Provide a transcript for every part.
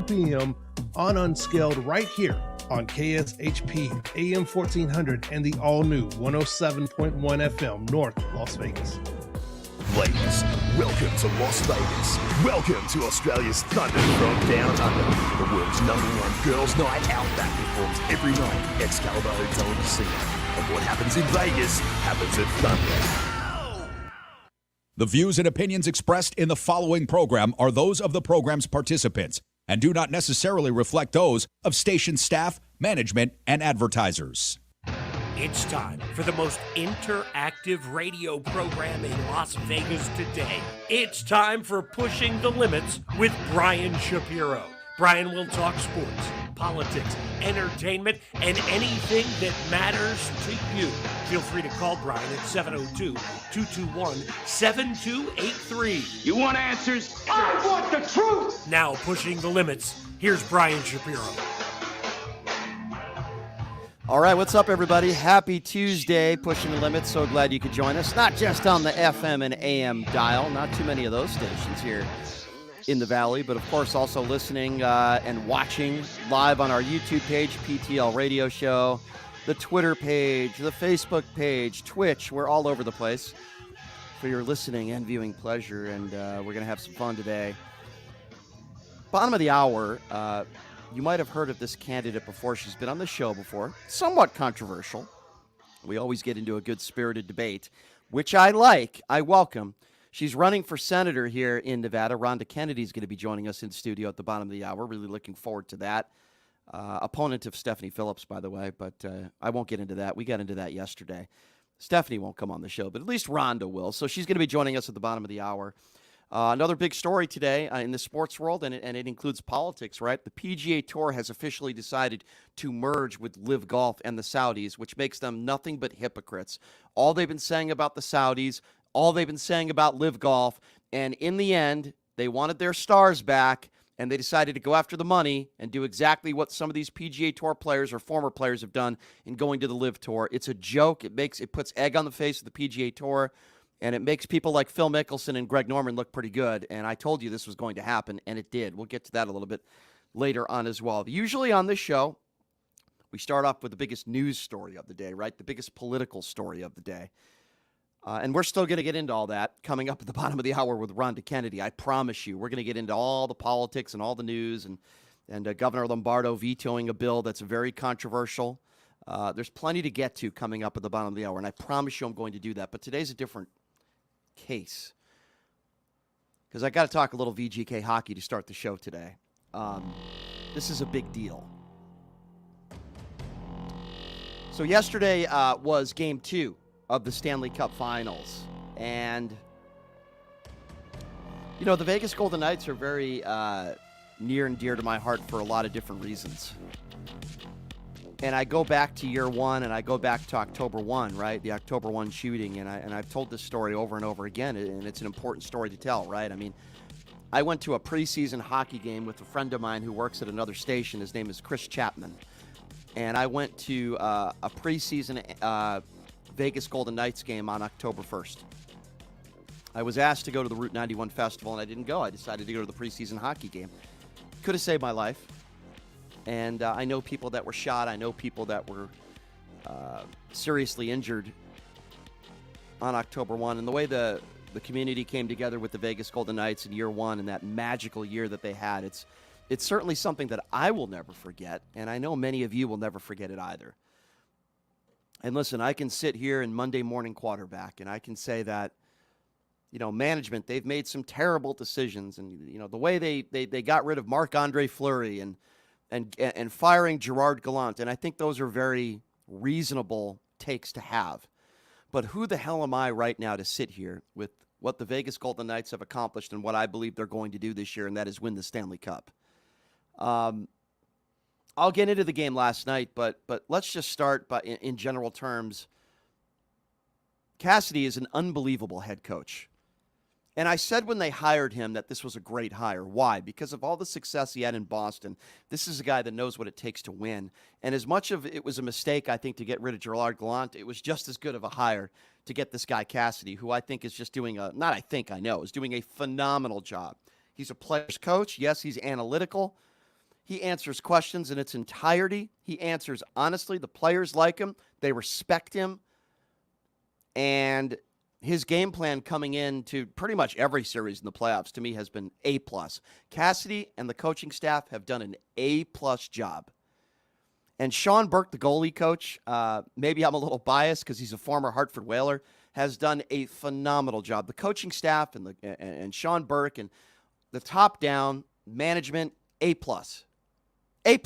p.m. on Unscaled right here on KSHP AM 1400 and the all-new 107.1 FM North Las Vegas. Ladies, welcome to Las Vegas. Welcome to Australia's thunder from down under. The world's #1 girls' night out that performs every night at Excalibur Hotel and Casino. And what happens in Vegas happens at Thunder. The views and opinions expressed in the following program are those of the program's participants and do not necessarily reflect those of station staff, management, and advertisers. It's time for the most interactive radio program in Las Vegas today. It's time for Pushing the Limits with Brian Shapiro. Brian will talk sports, politics, entertainment, and anything that matters to you. Feel free to call Brian at 702-221-7283. You want answers? I want the truth! Now, Pushing the Limits, here's Brian Shapiro. All right, what's up, everybody? Happy Tuesday, Pushing the Limits. So glad you could join us, not just on the FM and AM dial, not too many of those stations here in the Valley, but of course also listening and watching live on our YouTube page, PTL Radio Show, the Twitter page, the Facebook page, Twitch. We're all over the place for your listening and viewing pleasure, and we're going to have some fun today. Bottom of the hour, you might have heard of this candidate before. She's been on the show before. Somewhat controversial. We always get into a good spirited debate, which I like. I welcome. She's running for senator here in Nevada. Ronda Kennedy is going to be joining us in studio at the bottom of the hour. Really looking forward to that. Opponent of Stephanie Phillips, by the way, but I won't get into that. We got into that yesterday. Stephanie won't come on the show, but at least Ronda will. So she's going to be joining us at the bottom of the hour. Another big story today in the sports world, and it includes politics, right? The PGA Tour has officially decided to merge with Live Golf and the Saudis, which makes them nothing but hypocrites. All they've been saying about the Saudis, all they've been saying about Live Golf, and in the end, they wanted their stars back, and they decided to go after the money and do exactly what some of these PGA Tour players or former players have done in going to the Live Tour. It's a joke. It puts egg on the face of the PGA Tour. And it makes people like Phil Mickelson and Greg Norman look pretty good. And I told you this was going to happen, and it did. We'll get to that a little bit later on as well. Usually on this show, we start off with the biggest news story of the day, right? The biggest political story of the day. And we're still going to get into all that coming up at the bottom of the hour with Ronda Kennedy. I promise you, we're going to get into all the politics and all the news and Governor Lombardo vetoing a bill that's very controversial. There's plenty to get to coming up at the bottom of the hour, and I promise you I'm going to do that. But today's a different case, because I got to talk a little VGK hockey to start the show today. This is a big deal. So yesterday was Game 2 of the Stanley Cup Finals, and you know the Vegas Golden Knights are very near and dear to my heart for a lot of different reasons. And I go back to year one, and I go back to October 1, right? The October 1 shooting, and I've told this story over and over again, and it's an important story to tell, right? I mean, I went to a preseason hockey game with a friend of mine who works at another station. His name is Chris Chapman. And I went to a preseason Vegas Golden Knights game on October 1st. I was asked to go to the Route 91 Festival, and I didn't go. I decided to go to the preseason hockey game. Could have saved my life. And I know people that were shot. I know people that were seriously injured on October 1. And the way the community came together with the Vegas Golden Knights in year one and that magical year that they had, it's certainly something that I will never forget. And I know many of you will never forget it either. And listen, I can sit here in Monday Morning Quarterback, and I can say that, you know, management, they've made some terrible decisions. And, you know, the way they got rid of Marc-Andre Fleury and firing Gerard Gallant, and I think those are very reasonable takes to have. But who the hell am I right now to sit here with what the Vegas Golden Knights have accomplished and what I believe they're going to do this year, and that is win the Stanley Cup? I'll get into the game last night, but let's just start by in general terms. Cassidy is an unbelievable head coach. And I said when they hired him that this was a great hire. Why? Because of all the success he had in Boston. This is a guy that knows what it takes to win. And as much of it was a mistake, I think, to get rid of Gerard Gallant, it was just as good of a hire to get this guy Cassidy, who I think is just doing is doing a phenomenal job. He's a player's coach. Yes, he's analytical, He answers questions in its entirety. He answers honestly. The players like him. They respect him. And his game plan coming into pretty much every series in the playoffs, to me, has been A+. Cassidy and the coaching staff have done an A+ job. And Sean Burke, the goalie coach, maybe I'm a little biased because he's a former Hartford Whaler, has done a phenomenal job. The coaching staff and Sean Burke and the top-down management, A+. A+.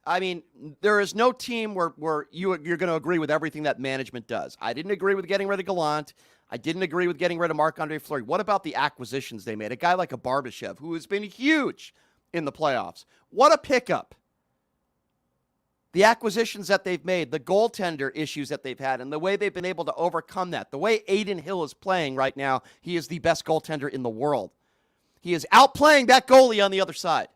I mean, there is no team where you're going to agree with everything that management does. I didn't agree with getting rid of Gallant. I didn't agree with getting rid of Marc-Andre Fleury. What about the acquisitions they made? A guy like a Barbashev, who has been huge in the playoffs. What a pickup. The acquisitions that they've made, the goaltender issues that they've had, and the way they've been able to overcome that. The way Adin Hill is playing right now, he is the best goaltender in the world. He is outplaying that goalie on the other side.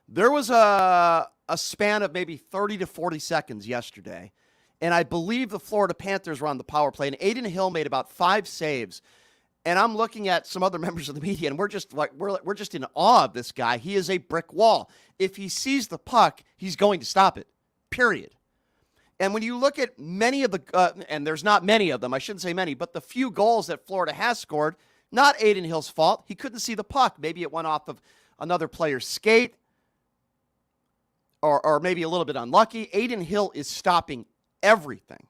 There was a span of maybe 30 to 40 seconds yesterday, and I believe the Florida Panthers were on the power play, and Adin Hill made about 5 saves. And I'm looking at some other members of the media, and we're just in awe of this guy. He is a brick wall. If he sees the puck, he's going to stop it, period. And when you look at many of the and there's not many of them, I shouldn't say many, but the few goals that Florida has scored, not Adin Hill's fault. He couldn't see the puck. Maybe it went off of another player's skate, or maybe a little bit unlucky. Adin Hill is stopping everything.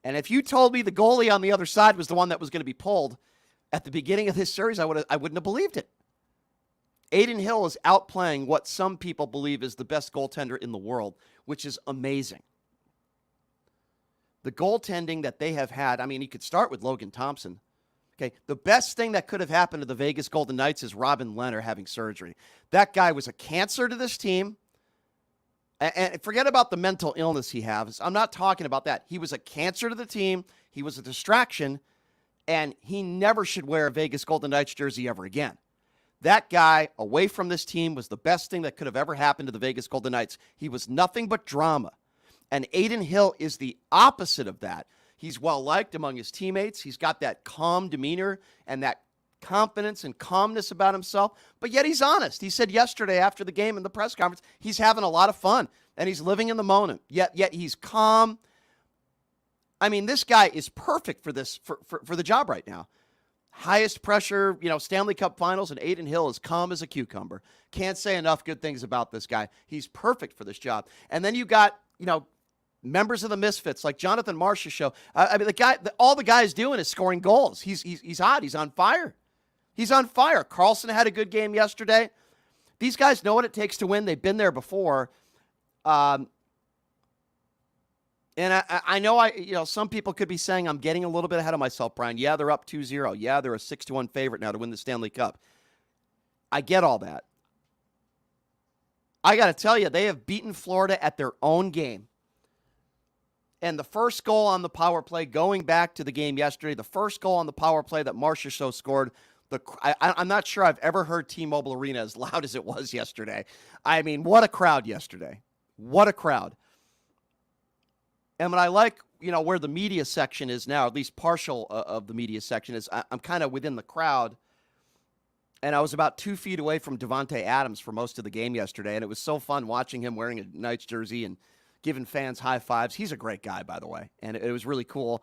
And if you told me the goalie on the other side was the one that was going to be pulled at the beginning of this series, I wouldn't have believed it. Adin Hill is outplaying what some people believe is the best goaltender in the world, which is amazing. The goaltending that they have had, I mean, you could start with Logan Thompson. Okay, the best thing that could have happened to the Vegas Golden Knights is Robin Lehner having surgery. That guy was a cancer to this team. And forget about the mental illness he has. I'm not talking about that. He was a cancer to the team. He was a distraction. And he never should wear a Vegas Golden Knights jersey ever again. That guy, away from this team, was the best thing that could have ever happened to the Vegas Golden Knights. He was nothing but drama. And Adin Hill is the opposite of that. He's well-liked among his teammates. He's got that calm demeanor and that confidence and calmness about himself, but yet he's honest. He said yesterday after the game in the press conference, he's having a lot of fun, and he's living in the moment, yet he's calm. I mean, this guy is perfect for this, for the job right now. Highest pressure, Stanley Cup Finals, and Adin Hill is calm as a cucumber. Can't say enough good things about this guy. He's perfect for this job. And then you got, members of the Misfits like Jonathan Marsh's show. I mean, all the guy's doing is scoring goals. He's hot. He's on fire. He's on fire. Carlson had a good game yesterday. These guys know what it takes to win. They've been there before. And I know some people could be saying I'm getting a little bit ahead of myself, Brian. Yeah, they're up 2-0. Yeah, they're a 6-1 favorite now to win the Stanley Cup. I get all that. I got to tell you, they have beaten Florida at their own game. And the first goal on the power play, going back to the game yesterday, the first goal on the power play that Marcia Show scored, I'm not sure I've ever heard T-Mobile Arena as loud as it was yesterday. I mean, what a crowd yesterday. What a crowd. And what I like, where the media section is now, at least partial of the media section, is I'm kind of within the crowd. And I was about 2 feet away from Devontae Adams for most of the game yesterday. And it was so fun watching him wearing a Knights jersey and giving fans high fives. He's a great guy, by the way. And it was really cool.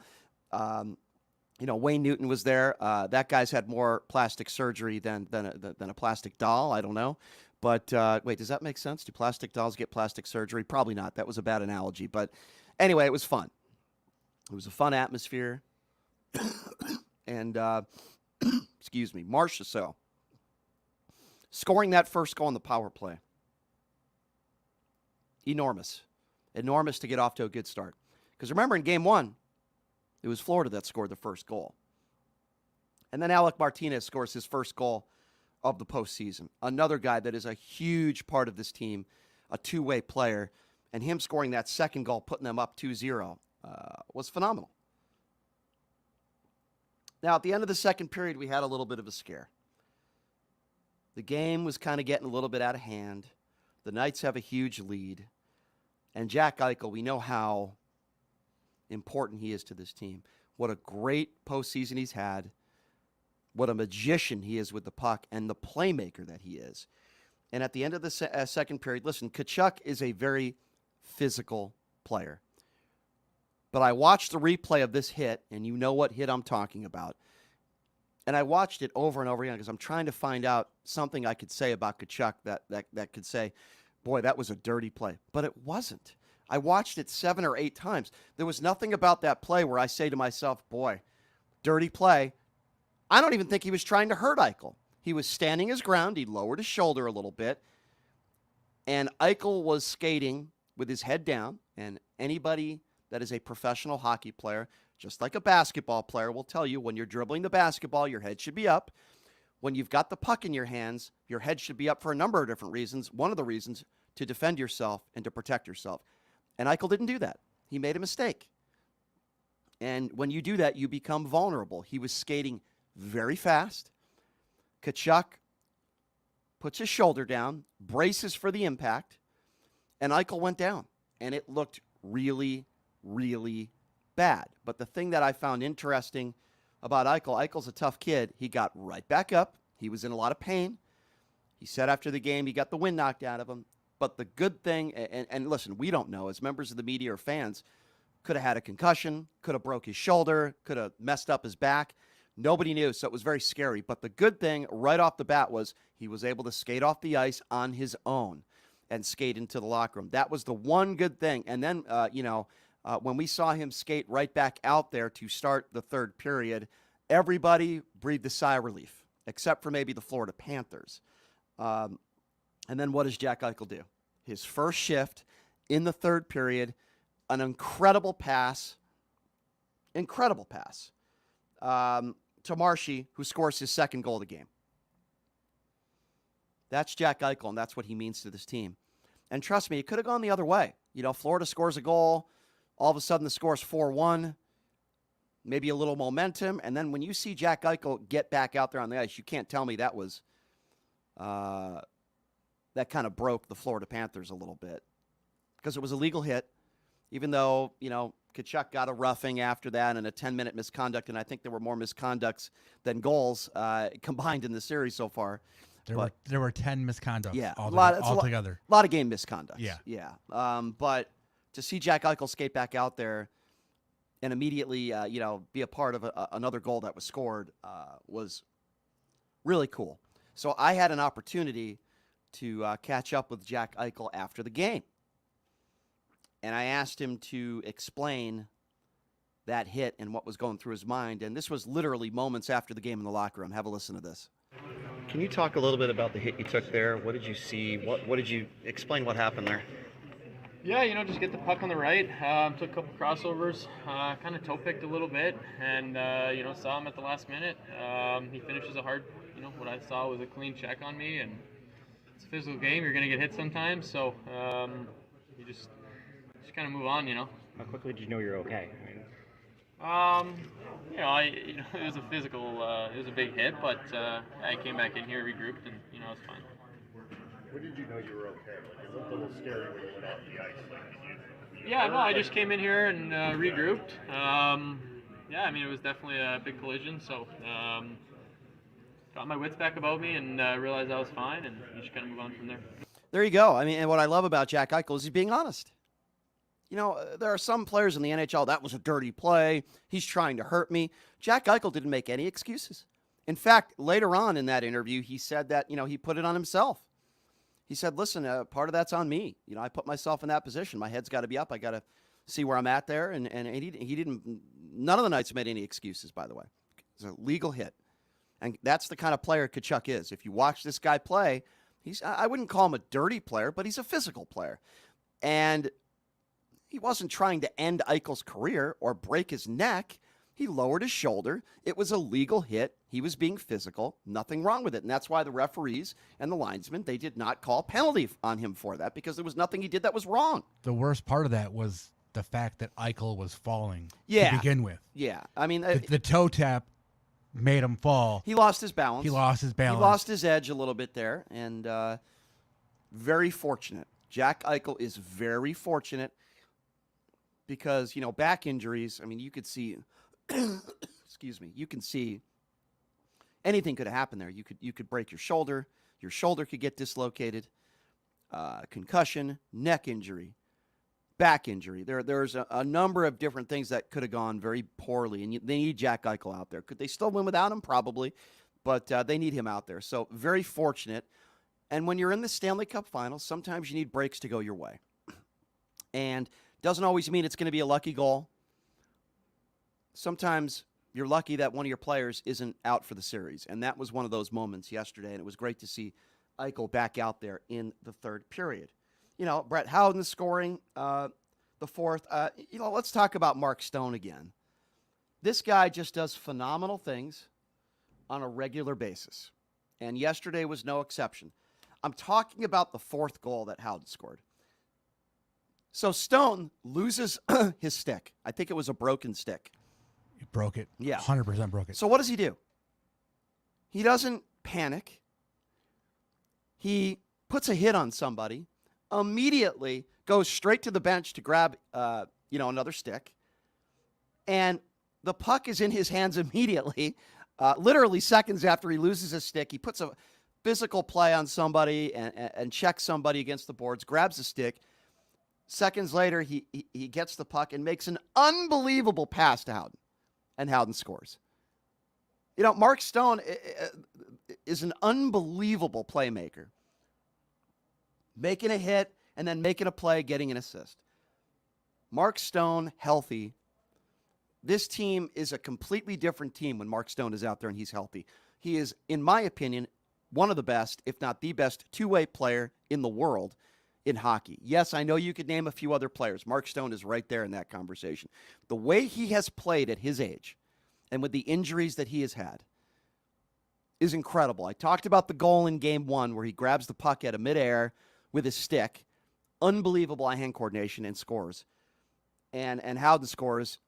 Wayne Newton was there. That guy's had more plastic surgery than a plastic doll. I don't know. But wait, does that make sense? Do plastic dolls get plastic surgery? Probably not. That was a bad analogy. But anyway, it was fun. It was a fun atmosphere. And, excuse me, Marcia So scoring that first goal on the power play. Enormous. Enormous to get off to a good start. Because remember, in game one, it was Florida that scored the first goal. And then Alec Martinez scores his first goal of the postseason. Another guy that is a huge part of this team, a two-way player, and him scoring that second goal, putting them up 2-0, was phenomenal. Now, at the end of the second period, we had a little bit of a scare. The game was kind of getting a little bit out of hand. The Knights have a huge lead. And Jack Eichel, we know how important he is to this team. What a great postseason he's had. What a magician he is with the puck and the playmaker that he is. And at the end of the second period, listen, Tkachuk is a very physical player. But I watched the replay of this hit, and you know what hit I'm talking about. And I watched it over and over again because I'm trying to find out something I could say about Tkachuk that could say, boy, that was a dirty play. But it wasn't. I watched it 7 or 8 times. There was nothing about that play where I say to myself, boy, dirty play. I don't even think he was trying to hurt Eichel. He was standing his ground. He lowered his shoulder a little bit. And Eichel was skating with his head down. And anybody that is a professional hockey player, just like a basketball player, will tell you when you're dribbling the basketball, your head should be up. When you've got the puck in your hands, your head should be up for a number of different reasons. One of the reasons, to defend yourself and to protect yourself. And Eichel didn't do that. He made a mistake. And when you do that, you become vulnerable. He was skating very fast. Tkachuk puts his shoulder down, braces for the impact, and Eichel went down. And it looked really, really bad. But the thing that I found interesting about Eichel's a tough kid. He got right back up. He was in a lot of pain. He said after the game he got the wind knocked out of him. But the good thing, and listen, we don't know, as members of the media or fans, could have had a concussion, could have broke his shoulder, could have messed up his back. Nobody knew, so it was very scary. But the good thing right off the bat was he was able to skate off the ice on his own and skate into the locker room. That was the one good thing. And then, when we saw him skate right back out there to start the third period, everybody breathed a sigh of relief, except for maybe the Florida Panthers. And then what does Jack Eichel do? His first shift in the third period, an incredible pass to Marshy, who scores his second goal of the game. That's Jack Eichel, and that's what he means to this team. And trust me, it could have gone the other way. Florida scores a goal. All of a sudden, the score's 4-1. Maybe a little momentum. And then when you see Jack Eichel get back out there on the ice, you can't tell me that was that kind of broke the Florida Panthers a little bit. Because it was a legal hit, even though, Tkachuk got a roughing after that and a 10-minute misconduct, and I think there were more misconducts than goals combined in the series so far. There were 10 misconducts altogether. A lot of game misconduct. Yeah. But to see Jack Eichel skate back out there and immediately, be a part of another goal that was scored was really cool. So I had an opportunity to catch up with Jack Eichel after the game. And I asked him to explain that hit and what was going through his mind. And this was literally moments after the game in the locker room. Have a listen to this. Can you talk a little bit about the hit you took there? What did you see? What did you explain what happened there? Yeah, just get the puck on the right. Took a couple crossovers, kind of toe picked a little bit, and saw him at the last minute. He finishes a hard, what I saw was a clean check on me, and it's a physical game. You're gonna get hit sometimes, so you just kind of move on. How quickly did you know you're okay? It was a physical, it was a big hit, but I came back in here, regrouped, and it was fine. When did you know you were okay? It looked a little scary when you went off the ice. Yeah, no, I just came in here and regrouped. It was definitely a big collision, so got my wits back about me and realized I was fine, and you just kind of move on from there. There you go. And what I love about Jack Eichel is he's being honest. There are some players in the NHL, that was a dirty play. He's trying to hurt me. Jack Eichel didn't make any excuses. In fact, later on in that interview, he said that, he put it on himself. He said, listen, part of that's on me. I put myself in that position. My head's got to be up. I got to see where I'm at there. And he didn't, none of the nights made any excuses, by the way. It's a legal hit. And that's the kind of player Tkachuk is. If you watch this guy play, I wouldn't call him a dirty player, but he's a physical player. And he wasn't trying to end Eichel's career or break his neck. He lowered his shoulder. It was a legal hit. He was being physical. Nothing wrong with it. And that's why the referees and the linesmen, they did not call penalty on him for that because there was nothing he did that was wrong. The worst part of that was the fact that Eichel was falling to begin with. Yeah. The toe tap made him fall. He lost his balance. He lost his edge a little bit there. And very fortunate. Jack Eichel is very fortunate because, back injuries, you could see, excuse me, you can see anything could happen there. You could break your shoulder. Your shoulder could get dislocated, concussion, neck injury, back injury. There's a number of different things that could have gone very poorly, and they need Jack Eichel out there. Could they still win without him? Probably, but they need him out there. So very fortunate. And when you're in the Stanley Cup Finals, sometimes you need breaks to go your way. And doesn't always mean it's going to be a lucky goal. Sometimes you're lucky that one of your players isn't out for the series. And that was one of those moments yesterday, and it was great to see Eichel back out there in the third period. You know, Brett Howden scoring the fourth. Let's talk about Mark Stone again. This guy just does phenomenal things on a regular basis. And yesterday was no exception. I'm talking about the fourth goal that Howden scored. So Stone loses his stick. I think it was a broken stick. He broke it. Yeah. 100% broke it. So what does he do? He doesn't panic. He puts a hit on somebody, immediately goes straight to the bench to grab another stick. And the puck is in his hands immediately, literally seconds after he loses his stick. He puts a physical play on somebody and checks somebody against the boards, grabs the stick. Seconds later, he gets the puck and makes an unbelievable pass to Howden, and Howden scores. You know, Mark Stone is an unbelievable playmaker, making a hit and then making a play, getting an assist. Mark Stone, healthy. This team is a completely different team when Mark Stone is out there and he's healthy. He is, in my opinion, one of the best, if not the best, two-way player in the world in hockey. Yes, I know you could name a few other players. Mark Stone is right there in that conversation. The way he has played at his age and with the injuries that he has had is incredible. I talked about the goal in game one where he grabs the puck out of midair with his stick. Unbelievable eye-hand coordination and scores. And Howden scores.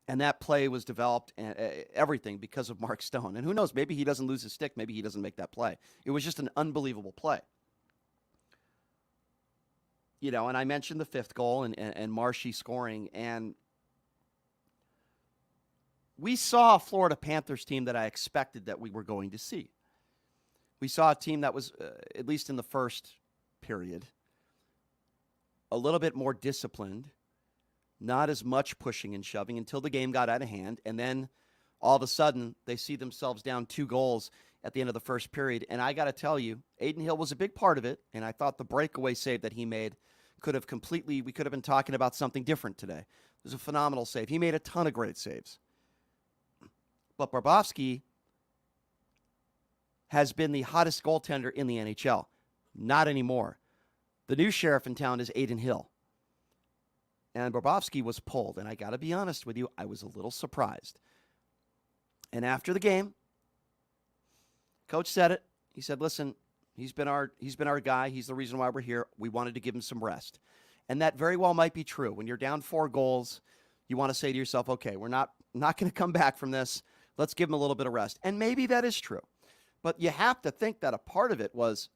And that play was developed and everything because of Mark Stone. And who knows, maybe he doesn't lose his stick. Maybe he doesn't make that play. It was just an unbelievable play. You know, and I mentioned the fifth goal and Marshy scoring. And we saw a Florida Panthers team that I expected that we were going to see. We saw a team that was, at least in the first period, a little bit more disciplined. Not as much pushing and shoving until the game got out of hand. And then all of a sudden, they see themselves down 2 goals at the end of the first period. And I got to tell you, Aiden Hill was a big part of it. And I thought the breakaway save that he made we could have been talking about something different today. It was a phenomenal save. He made a ton of great saves. But Bobrovsky has been the hottest goaltender in the NHL. Not anymore. The new sheriff in town is Aiden Hill. And Bobrovsky was pulled. And I got to be honest with you, I was a little surprised. And after the game, coach said it. He said, listen, he's been our guy. He's the reason why we're here. We wanted to give him some rest. And that very well might be true. When you're down 4 goals, you want to say to yourself, okay, we're not going to come back from this. Let's give him a little bit of rest. And maybe that is true. But you have to think that a part of it was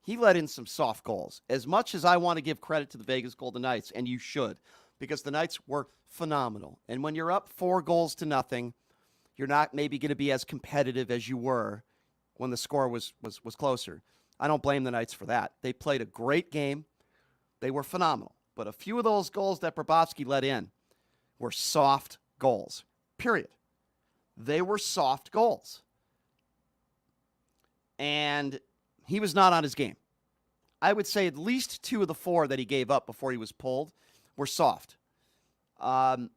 he let in some soft goals. As much as I want to give credit to the Vegas Golden Knights, and you should, because the Knights were phenomenal. And when you're up 4-0, you're not maybe going to be as competitive as you were when the score was closer. I don't blame the Knights for that. They played a great game. They were phenomenal. But a few of those goals that Bobrovsky let in were soft goals, period. They were soft goals. And he was not on his game. I would say at least 2 of the 4 that he gave up before he was pulled were soft. Why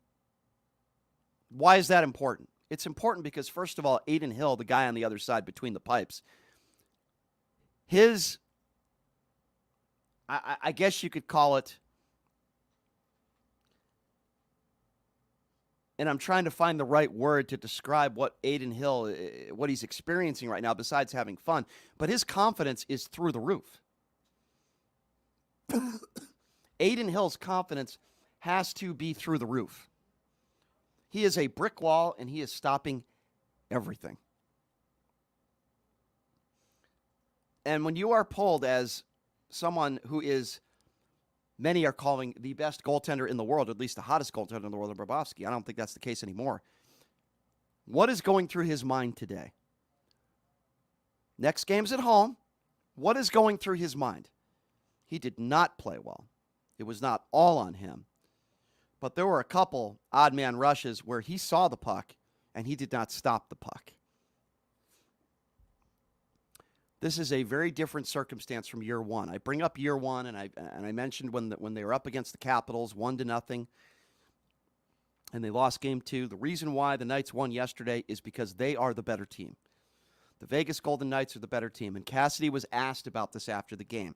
is that important? It's important because, first of all, Aiden Hill, the guy on the other side between the pipes, I guess you could call it, and I'm trying to find the right word to describe what Aiden Hill, what he's experiencing right now besides having fun, but his confidence is through the roof. Aiden Hill's confidence has to be through the roof. He is a brick wall, and he is stopping everything. And when you are pulled as someone who is, many are calling the best goaltender in the world, at least the hottest goaltender in the world, Bobrovsky, I don't think that's the case anymore. What is going through his mind today? Next game's at home. What is going through his mind? He did not play well. It was not all on him. But there were a couple odd man rushes where he saw the puck and he did not stop the puck. This is a very different circumstance from year one. I bring up year one, and I mentioned when they were up against the Capitals, 1-0, and they lost game 2. The reason why the Knights won yesterday is because they are the better team. The Vegas Golden Knights are the better team, and Cassidy was asked about this after the game.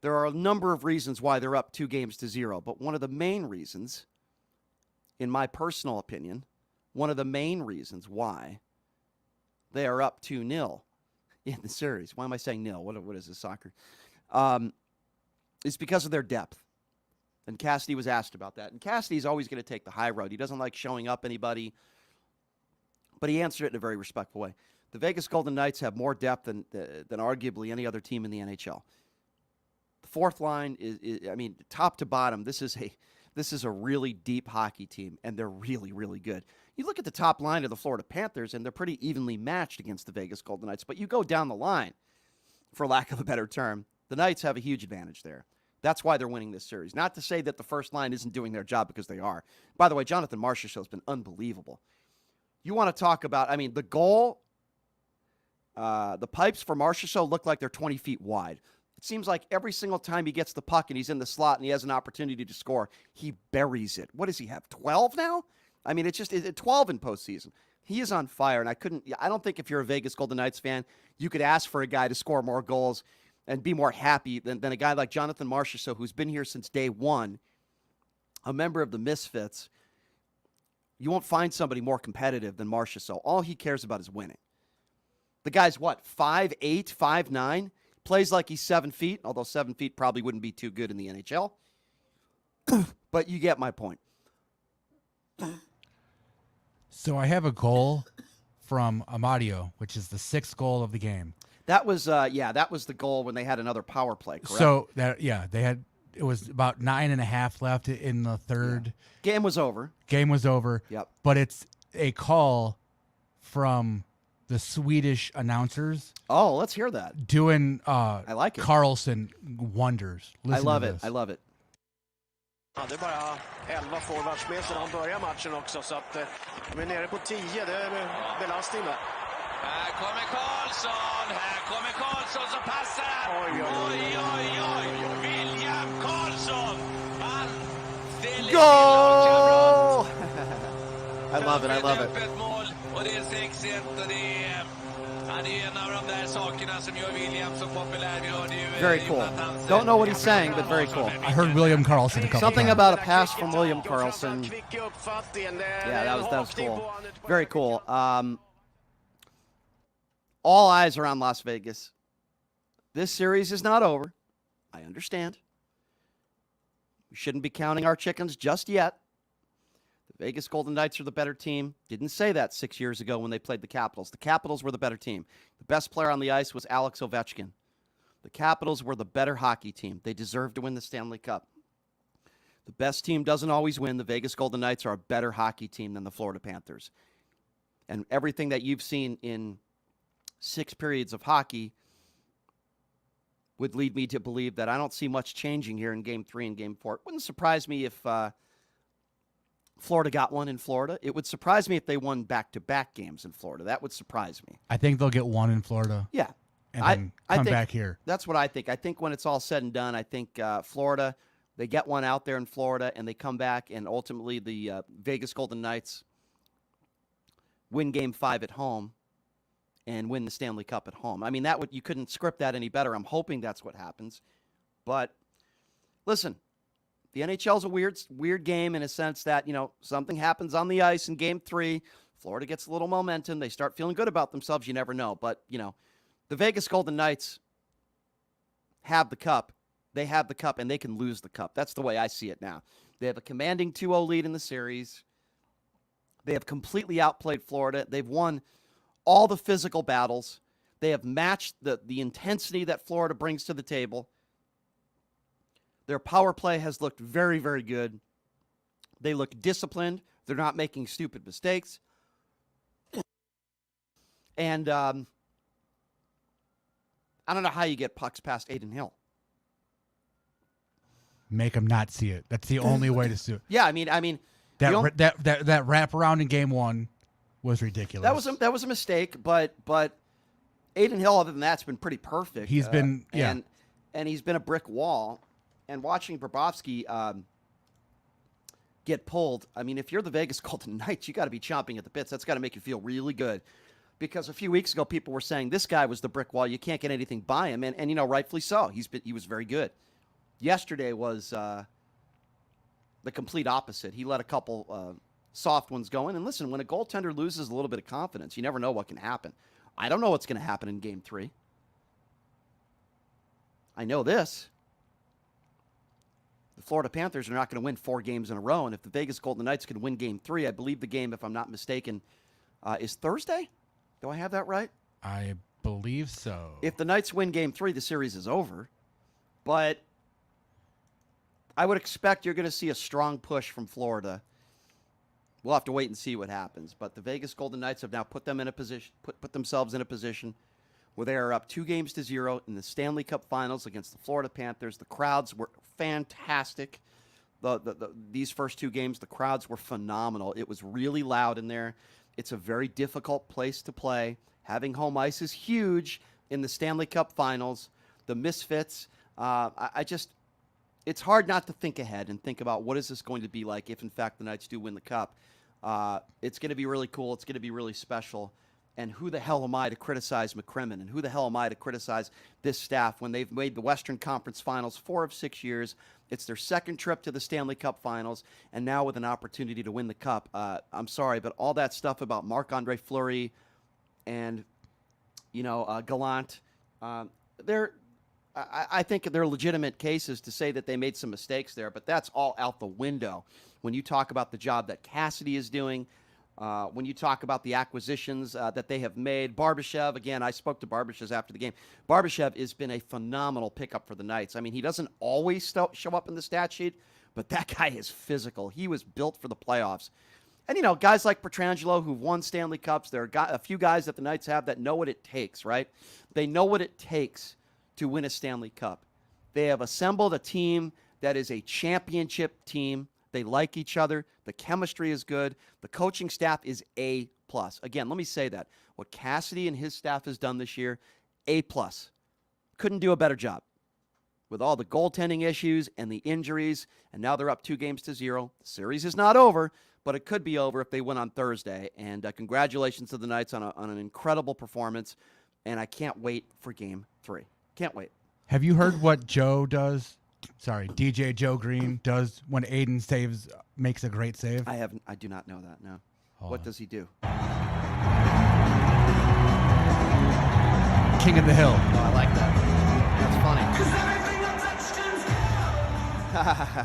There are a number of reasons why they're up 2-0, but one of the main reasons, in my personal opinion, one of the main reasons why they are up 2-0 in the series. Why am I saying nil? What is this, soccer? It's because of their depth. And Cassidy was asked about that. And Cassidy's always going to take the high road. He doesn't like showing up anybody, but he answered it in a very respectful way. The Vegas Golden Knights have more depth than arguably any other team in the NHL. The fourth line is I mean, top to bottom, this is a really deep hockey team, and they're really, really good. You look at the top line of the Florida Panthers, and they're pretty evenly matched against the Vegas Golden Knights. But you go down the line, for lack of a better term, the Knights have a huge advantage there. That's why they're winning this series. Not to say that the first line isn't doing their job, because they are. By the way, Jonathan Marchessault has been unbelievable. You want to talk about, I mean, the goal, the pipes for Marchessault look like they're 20 feet wide. It seems like every single time he gets the puck and he's in the slot and he has an opportunity to score, he buries it. What does he have, 12 now? I mean, it's 12 in postseason. He is on fire, and I don't think if you're a Vegas Golden Knights fan, you could ask for a guy to score more goals and be more happy than a guy like Jonathan Marchessault, who's been here since day one, a member of the Misfits. You won't find somebody more competitive than Marchessault. All he cares about is winning. The guy's what, 5'8", 5'9", plays like he's 7 feet, although 7 feet probably wouldn't be too good in the NHL. But you get my point. So I have a goal from Amadio, which is the 6th goal of the game. That was that was the goal when they had another power play, correct? So it was about 9.5 left in the third. Yeah. Game was over. Yep. But it's a call from the Swedish announcers. Oh, let's hear that. Doing I like it. Carlson wonders. Listen I love to it. this. I love it. Ja, det är bara 11 forwards med sedan han börjar matchen också, så att de är nere på 10, det är belastning där. Här kommer Karlsson som passar. Oj. William Karlsson. Han Goal! I love it. Ett mål och det är 6-1 och det är en av de där sakerna som gör William så populär. Vi hörde ju very cool. Don't know what he's saying, but very cool. I heard William Karlsson a couple Something times. about a pass from William Karlsson. Yeah, that was cool. Very cool. All eyes are on Las Vegas. This series is not over. I understand. We shouldn't be counting our chickens just yet. The Vegas Golden Knights are the better team. Didn't say that 6 years ago when they played the Capitals. The Capitals were the better team. The best player on the ice was Alex Ovechkin. The Capitals were the better hockey team. They deserved to win the Stanley Cup. The best team doesn't always win. The Vegas Golden Knights are a better hockey team than the Florida Panthers. And everything that you've seen in 6 periods of hockey would lead me to believe that I don't see much changing here in Game 3 and Game 4. It wouldn't surprise me if Florida got one in Florida. It would surprise me if they won back-to-back games in Florida. That would surprise me. I think they'll get one in Florida. Yeah. And then I come think back here. That's what I think. I think when it's all said and done, I think Florida, they get one out there in Florida, and they come back, and ultimately the Vegas Golden Knights win Game 5 at home and win the Stanley Cup at home. I mean, you couldn't script that any better. I'm hoping that's what happens. But listen, the NHL is a weird game in a sense that, something happens on the ice in Game 3. Florida gets a little momentum. They start feeling good about themselves. You never know. But, the Vegas Golden Knights have the cup. They have the cup, and they can lose the cup. That's the way I see it now. They have a commanding 2-0 lead in the series. They have completely outplayed Florida. They've won all the physical battles. They have matched the intensity that Florida brings to the table. Their power play has looked very, very good. They look disciplined. They're not making stupid mistakes. And I don't know how you get pucks past Aiden Hill. Make him not see it. That's the only way to do it. Yeah, I mean, that wraparound in game 1 was ridiculous. That was a mistake, but Aiden Hill, other than that, has been pretty perfect. He's been and he's been a brick wall. And watching Bobrovsky get pulled, I mean, if you're the Vegas Golden Knights, you got to be chomping at the bits. That's got to make you feel really good. Because a few weeks ago, people were saying this guy was the brick wall. You can't get anything by him, and rightfully so. He was very good. Yesterday was the complete opposite. He let a couple soft ones go in. And listen, when a goaltender loses a little bit of confidence, you never know what can happen. I don't know what's going to happen in Game 3. I know this. The Florida Panthers are not going to win 4 games in a row. And if the Vegas Golden Knights can win Game 3, I believe the game, if I'm not mistaken, is Thursday? Do I have that right? I believe so. If the Knights win Game 3, the series is over. But I would expect you're going to see a strong push from Florida. We'll have to wait and see what happens. But the Vegas Golden Knights have now put themselves in a position where they are up 2-0 in the Stanley Cup Finals against the Florida Panthers. The crowds were fantastic. These first 2 games, the crowds were phenomenal. It was really loud in there. It's a very difficult place to play. Having home ice is huge in the Stanley Cup Finals. The Misfits, it's hard not to think ahead and think about what is this going to be like if, in fact, the Knights do win the Cup. It's going to be really cool. It's going to be really special. And who the hell am I to criticize McCrimmon? And who the hell am I to criticize this staff when they've made the Western Conference Finals 4 of 6 years? It's their second trip to the Stanley Cup Finals, and now with an opportunity to win the Cup. I'm sorry, but all that stuff about Marc-Andre Fleury and, Gallant, I think they're legitimate cases to say that they made some mistakes there, but that's all out the window when you talk about the job that Cassidy is doing. When you talk about the acquisitions that they have made, Barbashev, again, I spoke to Barbashev after the game. Barbashev has been a phenomenal pickup for the Knights. I mean, he doesn't always show up in the stat sheet, but that guy is physical. He was built for the playoffs. And, guys like Pietrangelo who've won Stanley Cups, there are a few guys that the Knights have that know what it takes, right? They know what it takes to win a Stanley Cup. They have assembled a team that is a championship team. They like each other. The chemistry is good. The coaching staff is A+. Again, let me say that. What Cassidy and his staff has done this year, A+. Couldn't do a better job. With all the goaltending issues and the injuries, and now they're up 2-0. The series is not over, but it could be over if they win on Thursday. And congratulations to the Knights on an incredible performance, and I can't wait for Game 3. Can't wait. Have you heard what Joe does? Sorry, DJ Joe Green does when Aiden makes a great save? I do not know that, no. What does he do? King of the Hill. Oh, I like that. That's funny.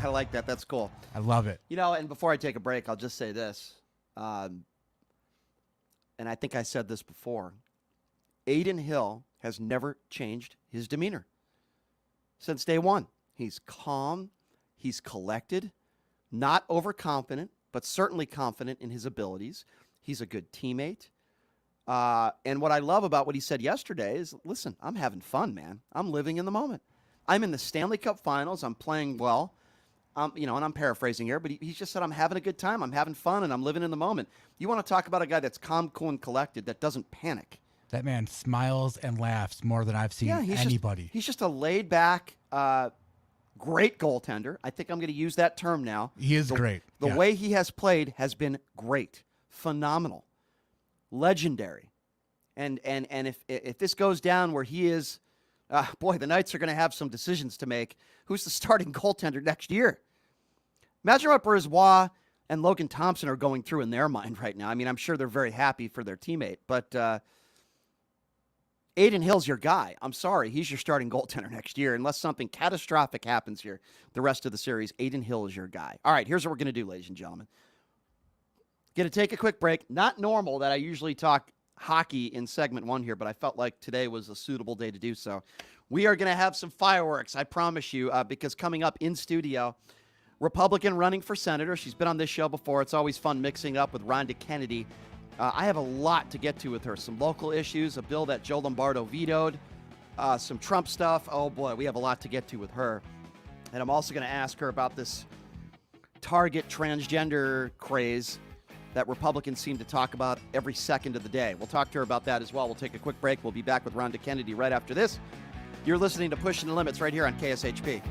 I like that. That's cool. I love it. And before I take a break, I'll just say this. And I think I said this before. Aiden Hill has never changed his demeanor since day one. He's calm, he's collected, not overconfident, but certainly confident in his abilities. He's a good teammate. And what I love about what he said yesterday is, listen, I'm having fun, man. I'm living in the moment. I'm in the Stanley Cup Finals. I'm playing well. And I'm paraphrasing here, but he just said, I'm having a good time. I'm having fun, and I'm living in the moment. You want to talk about a guy that's calm, cool, and collected, that doesn't panic. That man smiles and laughs more than I've seen anybody. He's just a laid-back, great goaltender. I think I'm going to use that term now. He is great. The way he has played has been great, phenomenal, legendary. And if this goes down where he is, the Knights are going to have some decisions to make. Who's the starting goaltender next year? Imagine what Brisebois and Logan Thompson are going through in their mind right now. I mean, I'm sure they're very happy for their teammate, but Aiden Hill's your guy. I'm sorry. He's your starting goaltender next year. Unless something catastrophic happens here the rest of the series, Aiden Hill is your guy. All right, here's what we're going to do, ladies and gentlemen. Going to take a quick break. Not normal that I usually talk hockey in segment 1 here, but I felt like today was a suitable day to do so. We are going to have some fireworks, I promise you, because coming up in studio, Republican running for senator. She's been on this show before. It's always fun mixing up with Ronda Kennedy. I have a lot to get to with her. Some local issues, a bill that Joe Lombardo vetoed, some Trump stuff. Oh, boy, we have a lot to get to with her. And I'm also going to ask her about this Target transgender craze that Republicans seem to talk about every second of the day. We'll talk to her about that as well. We'll take a quick break. We'll be back with Ronda Kennedy right after this. You're listening to Pushing the Limits right here on KSHP.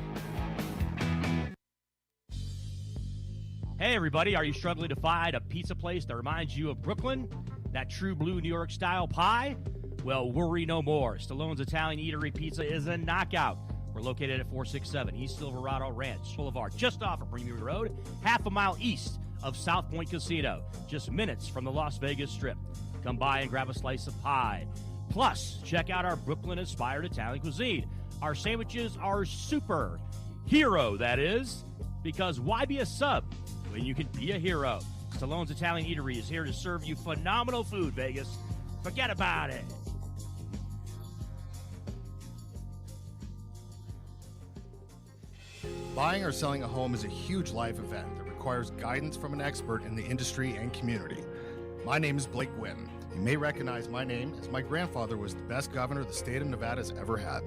Hey, everybody. Are you struggling to find a pizza place that reminds you of Brooklyn? That true blue New York style pie? Well, worry no more. Stallone's Italian Eatery Pizza is a knockout. We're located at 467 East Silverado Ranch Boulevard, just off of Premier Road, half a mile east of South Point Casino, just minutes from the Las Vegas Strip. Come by and grab a slice of pie. Plus, check out our Brooklyn-inspired Italian cuisine. Our sandwiches are super. Hero, that is. Because why be a sub when you can be a hero? Stallone's Italian Eatery is here to serve you phenomenal food, Vegas. Forget about it. Buying or selling a home is a huge life event that requires guidance from an expert in the industry and community. My name is Blake Wynn. You may recognize my name as my grandfather was the best governor the state of Nevada has ever had.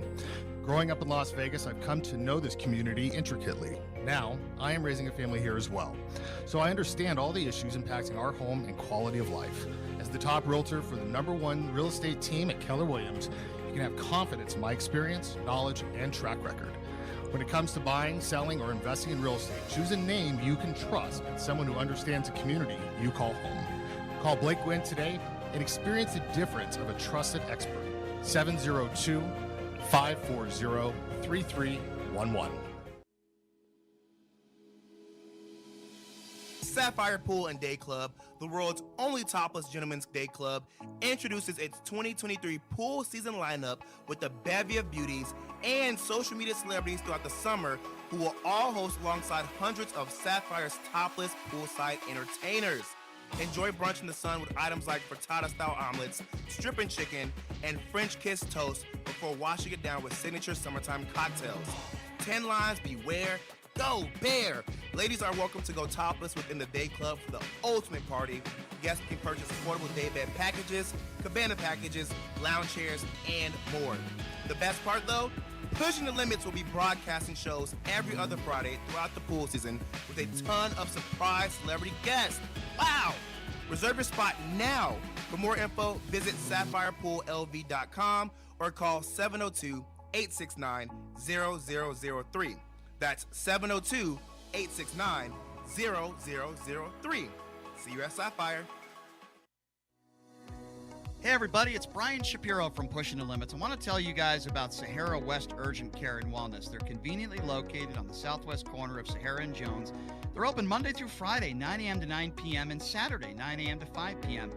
Growing up in Las Vegas, I've come to know this community intricately. Now, I am raising a family here as well, so I understand all the issues impacting our home and quality of life. As the top realtor for the #1 real estate team at Keller Williams, you can have confidence in my experience, knowledge, and track record. When it comes to buying, selling, or investing in real estate, choose a name you can trust and someone who understands the community you call home. Call Blake Wynn today and experience the difference of a trusted expert. 702-540-3311. Sapphire Pool and Day Club, the world's only topless gentlemen's day club, introduces its 2023 pool season lineup with a bevy of beauties and social media celebrities throughout the summer who will all host alongside hundreds of Sapphire's topless poolside entertainers. Enjoy brunch in the sun with items like frittata-style omelets, stripping chicken, and French kiss toast before washing it down with signature summertime cocktails. 10 lines, beware. Go Bear! Ladies are welcome to go topless within the day club for the ultimate party. Guests can purchase affordable day bed packages, cabana packages, lounge chairs, and more. The best part though, Pushing the Limits will be broadcasting shows every other Friday throughout the pool season with a ton of surprise celebrity guests. Wow! Reserve your spot now. For more info, visit SapphirePoolLV.com or call 702-869-0003. That's 702-869-0003. See you at Sapphire. Hey everybody, it's Brian Shapiro from Pushing the Limits. I want to tell you guys about Sahara West Urgent Care and Wellness. They're conveniently located on the southwest corner of Sahara and Jones. They're open Monday through Friday, 9 a.m. to 9 p.m. and Saturday, 9 a.m. to 5 p.m.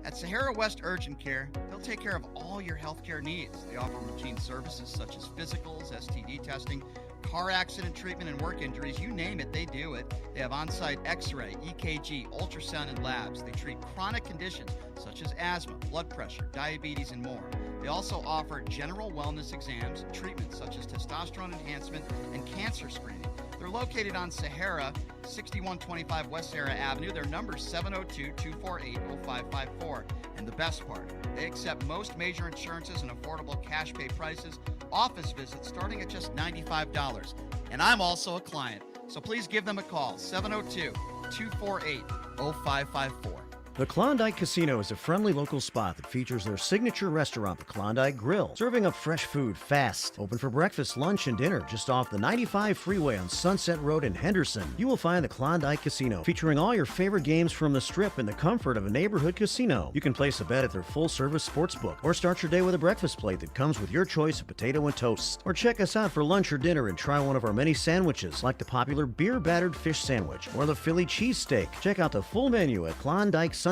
At Sahara West Urgent Care, they'll take care of all your healthcare needs. They offer routine services such as physicals, STD testing, car accident treatment, and work injuries. You name it, they do it. They have on-site x-ray, EKG, ultrasound, and labs. They treat chronic conditions such as asthma, blood pressure, diabetes, and more. They also offer general wellness exams, treatments such as testosterone enhancement, and cancer screening. They're located on Sahara, 6125 West Sahara Avenue. Their number is 702-248-0554. And the best part, they accept most major insurances and affordable cash pay prices, office visits starting at just $95. And I'm also a client, so please give them a call, 702-248-0554. The Klondike Casino is a friendly local spot that features their signature restaurant, the Klondike Grill, serving up fresh food fast. Open for breakfast, lunch, and dinner just off the 95 freeway on Sunset Road in Henderson. You will find the Klondike Casino featuring all your favorite games from the Strip in the comfort of a neighborhood casino. You can place a bet at their full-service sports book or start your day with a breakfast plate that comes with your choice of potato and toast. Or check us out for lunch or dinner and try one of our many sandwiches like the popular beer-battered fish sandwich or the Philly cheesesteak. Check out the full menu at KlondikeSunset.com.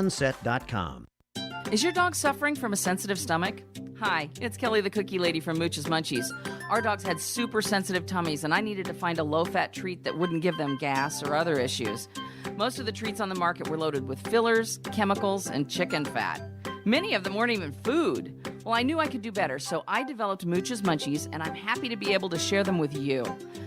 Is your dog suffering from a sensitive stomach? Hi, it's Kelly the Cookie Lady from Mooch's Munchies. Our dogs had super sensitive tummies and I needed to find a low-fat treat that wouldn't give them gas or other issues. Most of the treats on the market were loaded with fillers, chemicals, and chicken fat. Many of them weren't even food. Well, I knew I could do better, so I developed Mooch's Munchies, and I'm happy to be able to share them with you.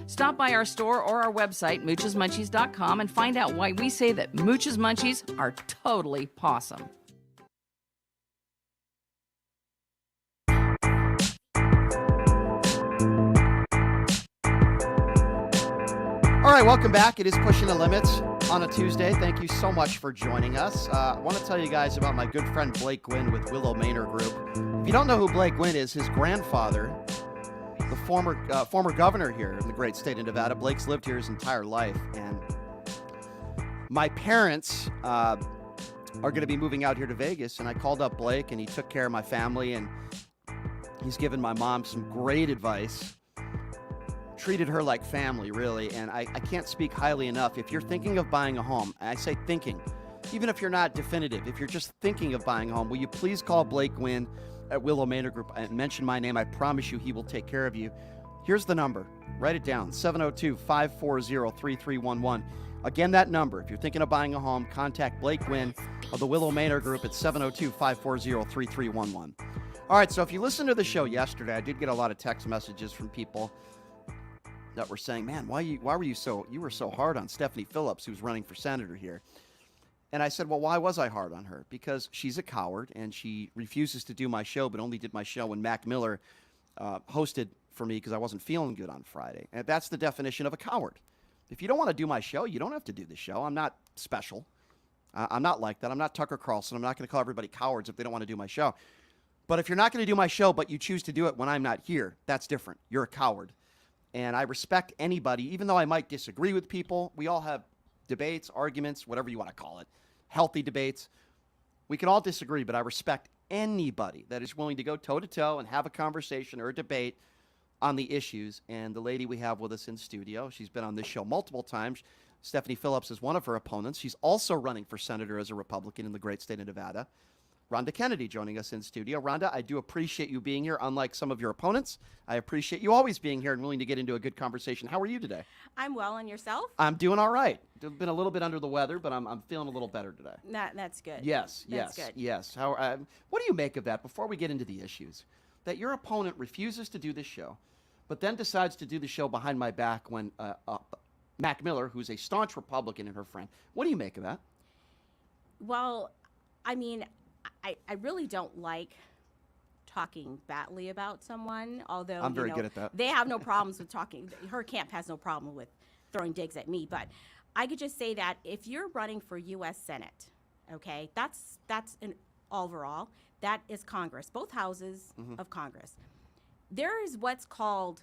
Stop by our store or our website, moochesmunchies.com, and find out why we say that Mooch's Munchies are totally pawsome. All right, welcome back. It is Pushing the Limits on a Tuesday. Thank you so much for joining us. I want to tell you guys about my good friend Blake Gwynn with Willow Manor Group. If you don't know who Blake Gwynn is, his grandfather, the former governor here in the great state of Nevada. Blake's lived here his entire life, and my parents are going to be moving out here to Vegas, and I called up Blake, and he took care of my family, and he's given my mom some great advice. Treated her like family, really, and I can't speak highly enough. If you're thinking of buying a home, and I say thinking, even if you're not definitive, if you're just thinking of buying a home, will you please call Blake Gwynn at Willow Manor Group and mention my name? I promise you he will take care of you. Here's the number. Write it down, 702-540-3311. Again, that number, if you're thinking of buying a home, contact Blake Gwynn of the Willow Manor Group at 702-540-3311. All right, so if you listened to the show yesterday, I did get a lot of text messages from people that were saying, man, why were you so hard on Stephanie Phillips, who's running for senator here? And I said, well, why was I hard on her? Because she's a coward, and she refuses to do my show, but only did my show when Mac Miller hosted for me because I wasn't feeling good on Friday. And that's the definition of a coward. If you don't want to do my show, you don't have to do the show. I'm not special. I'm not like that. I'm not Tucker Carlson. I'm not going to call everybody cowards if they don't want to do my show. But if you're not going to do my show, but you choose to do it when I'm not here, that's different. You're a coward. And I respect anybody, even though I might disagree with people. We all have debates, arguments, whatever you want to call it, healthy debates. We can all disagree, but I respect anybody that is willing to go toe-to-toe and have a conversation or a debate on the issues. And the lady we have with us in studio, she's been on this show multiple times. Stephanie Phillips is one of her opponents. She's also running for senator as a Republican in the great state of Nevada. Ronda Kennedy joining us in studio. Ronda, I do appreciate you being here, unlike some of your opponents. I appreciate you always being here and willing to get into a good conversation. How are you today? I'm well, and yourself? I'm doing all right. I've been a little bit under the weather, but I'm feeling a little better today. That's good. Yes, That's good. yes. What do you make of that, before we get into the issues, that your opponent refuses to do this show, but then decides to do the show behind my back when Mac Miller, who's a staunch Republican, and her friend. What do you make of that? Well, I mean, I really don't like talking badly about someone, although I'm very good at that. They have no problems with talking. Her camp has no problem with throwing digs at me, but I could just say that if you're running for U.S. Senate, okay, that's an overall. That is Congress, both houses of Congress. There is what's called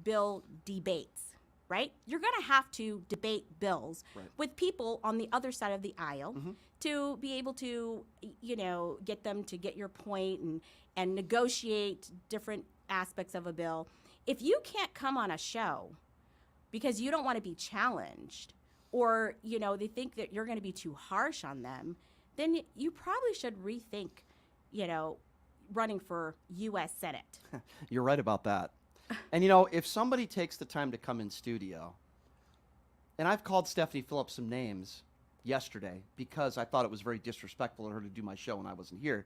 bill debates, right? You're going to have to debate bills with people on the other side of the aisle to be able to, get them to get your point and negotiate different aspects of a bill. If you can't come on a show because you don't want to be challenged, or, they think that you're going to be too harsh on them, then you probably should rethink, running for U.S. Senate. You're right about that. And, if somebody takes the time to come in studio, and I've called Stephanie Phillips some names yesterday because I thought it was very disrespectful of her to do my show when I wasn't here.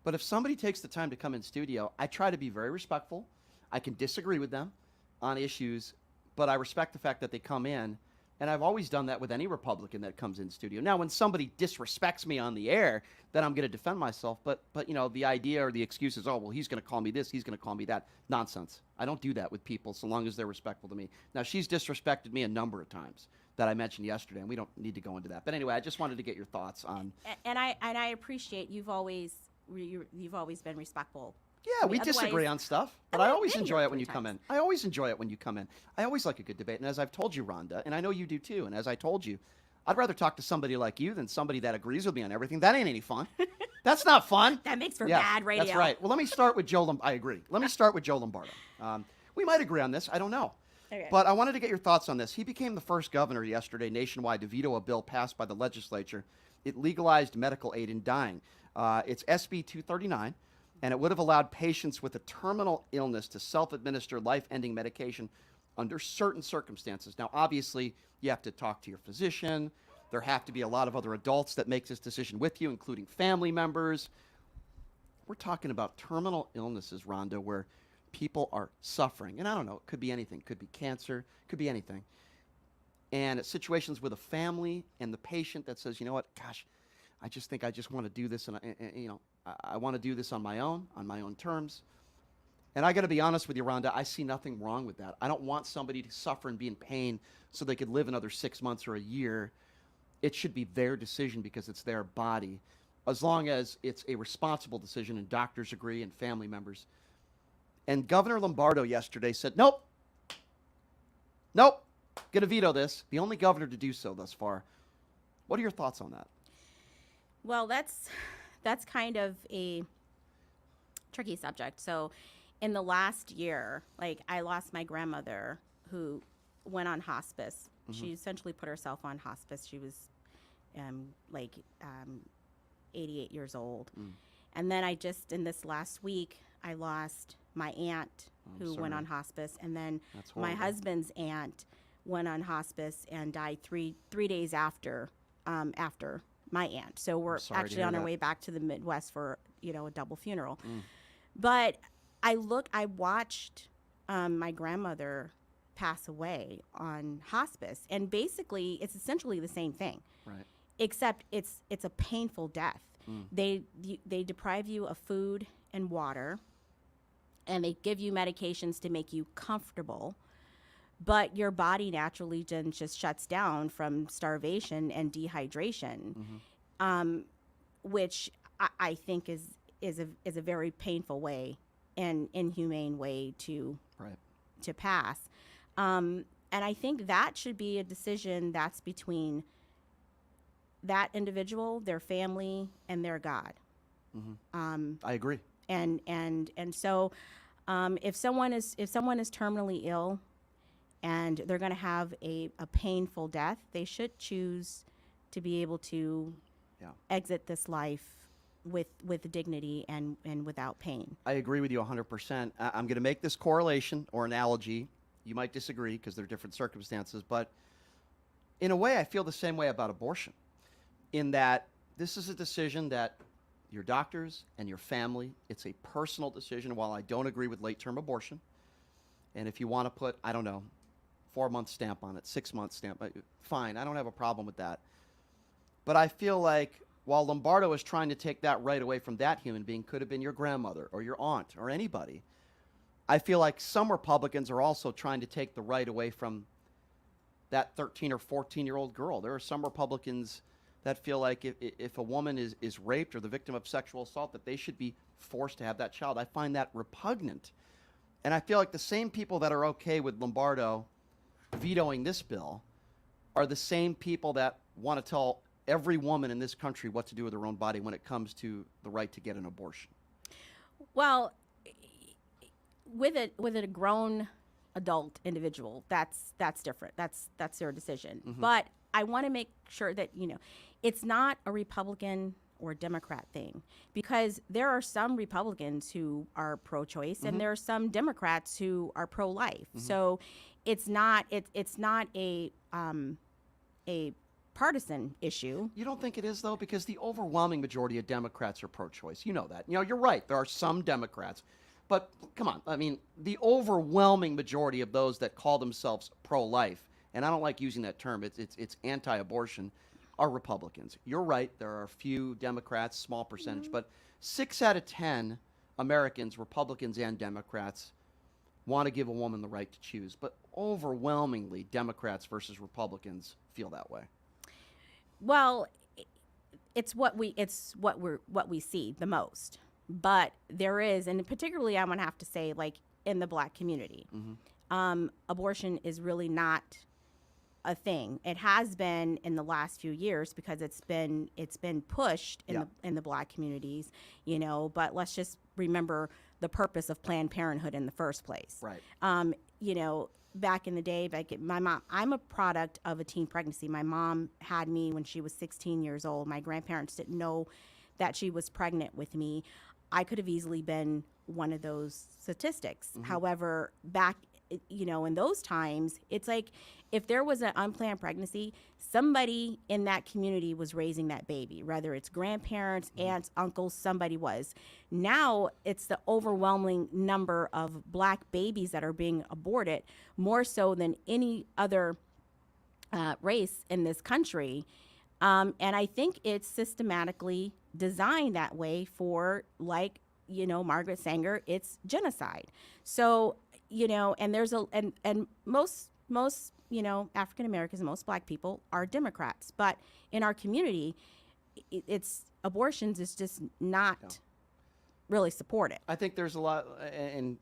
But if somebody takes the time to come in studio, I try to be very respectful. I can disagree with them on issues, but I respect the fact that they come in. And I've always done that with any Republican that comes in studio. Now, when somebody disrespects me on the air, then I'm going to defend myself. But the idea or the excuse is, oh, well, he's going to call me this, he's going to call me that. Nonsense. I don't do that with people so long as they're respectful to me. Now, she's disrespected me a number of times that I mentioned yesterday, and we don't need to go into that. But anyway, I just wanted to get your thoughts on. And I appreciate you've always been respectful. Yeah, we disagree on stuff, but I always enjoy it when you come in. I always enjoy it when you come in. I always like a good debate, and as I've told you, Rhonda, and I know you do too, and as I told you, I'd rather talk to somebody like you than somebody that agrees with me on everything. That ain't any fun. That's not fun. That makes for bad radio. That's right. Well, let me start with Joe I agree. Let me start with Joe Lombardo. We might agree on this. I don't know. Okay. But I wanted to get your thoughts on this. He became the first governor yesterday nationwide to veto a bill passed by the legislature. It legalized medical aid in dying. It's SB 239. And it would have allowed patients with a terminal illness to self-administer life-ending medication under certain circumstances. Now, obviously, you have to talk to your physician. There have to be a lot of other adults that make this decision with you, including family members. We're talking about terminal illnesses, Rhonda, where people are suffering. And I don't know, it could be anything. It could be cancer. It could be anything. And it's situations with a family and the patient that says, you know what, gosh, I just think I just want to do this, and I want to do this on my own terms. And I got to be honest with you, Rhonda, I see nothing wrong with that. I don't want somebody to suffer and be in pain so they could live another 6 months or a year. It should be their decision because it's their body, as long as it's a responsible decision and doctors agree and family members. And Governor Lombardo yesterday said, nope, going to veto this. The only governor to do so thus far. What are your thoughts on that? Well, that's kind of a tricky subject. So in the last year, like, I lost my grandmother who went on hospice. She essentially put herself on hospice. She was 88 years old. And then in this last week, I lost my aunt who went on hospice. And then my husband's aunt went on hospice and died three days after my aunt. So we're actually on our way back to the Midwest for, a double funeral. But I watched my grandmother pass away on hospice, and basically it's essentially the same thing, right? Except it's a painful death. They deprive you of food and water, and they give you medications to make you comfortable, but your body naturally just shuts down from starvation and dehydration, which I think is a very painful way and inhumane way to pass. And I think that should be a decision that's between that individual, their family, and their God. I agree. And so, if someone is terminally ill, and they're going to have a painful death, they should choose to be able to exit this life with dignity and without pain. I agree with you 100%. I'm going to make this correlation or analogy. You might disagree because there are different circumstances, but in a way, I feel the same way about abortion, in that this is a decision that your doctors and your family, it's a personal decision. While I don't agree with late-term abortion, and if you want to put, 4-month stamp on it, 6-month stamp, fine, I don't have a problem with that. But I feel like while Lombardo is trying to take that right away from that human being, could have been your grandmother or your aunt or anybody, I feel like some Republicans are also trying to take the right away from that 13 or 14-year-old girl. There are some Republicans that feel like if a woman is raped or the victim of sexual assault, that they should be forced to have that child. I find that repugnant. And I feel like the same people that are okay with Lombardo vetoing this bill are the same people that want to tell every woman in this country what to do with her own body when it comes to the right to get an abortion. Well, with a grown adult individual, that's different. That's their decision. But I want to make sure that it's not a Republican or Democrat thing, because there are some Republicans who are pro-choice and there are some Democrats who are pro-life. So it's not a partisan issue. You don't think it is, though? Because the overwhelming majority of Democrats are pro-choice. You know that. You're right. There are some Democrats. But come on. I mean, the overwhelming majority of those that call themselves pro-life, and I don't like using that term, it's anti-abortion, are Republicans. You're right. There are a few Democrats, small percentage, but 6 out of 10 Americans, Republicans and Democrats, want to give a woman the right to choose. But overwhelmingly, Democrats versus Republicans feel that way. Well, it's what we see the most. But there is, and particularly I'm going to have to say, like, in the Black community, abortion is really not a thing. It has been in the last few years because it's been pushed in the Black communities, but let's just remember the purpose of Planned Parenthood in the first place. Right. Back in the day, my mom, I'm a product of a teen pregnancy. My mom had me when she was 16 years old. My grandparents didn't know that she was pregnant with me. I could have easily been one of those statistics. However, back, in those times, it's like if there was an unplanned pregnancy, somebody in that community was raising that baby, whether it's grandparents, aunts, uncles, somebody was. Now it's the overwhelming number of Black babies that are being aborted, more so than any other race in this country. And I think it's systematically designed that way for, like, Margaret Sanger, it's genocide. So, and there's and most African Americans and most Black people are Democrats, but in our community, it's abortions is just not really supported. I think there's a lot, and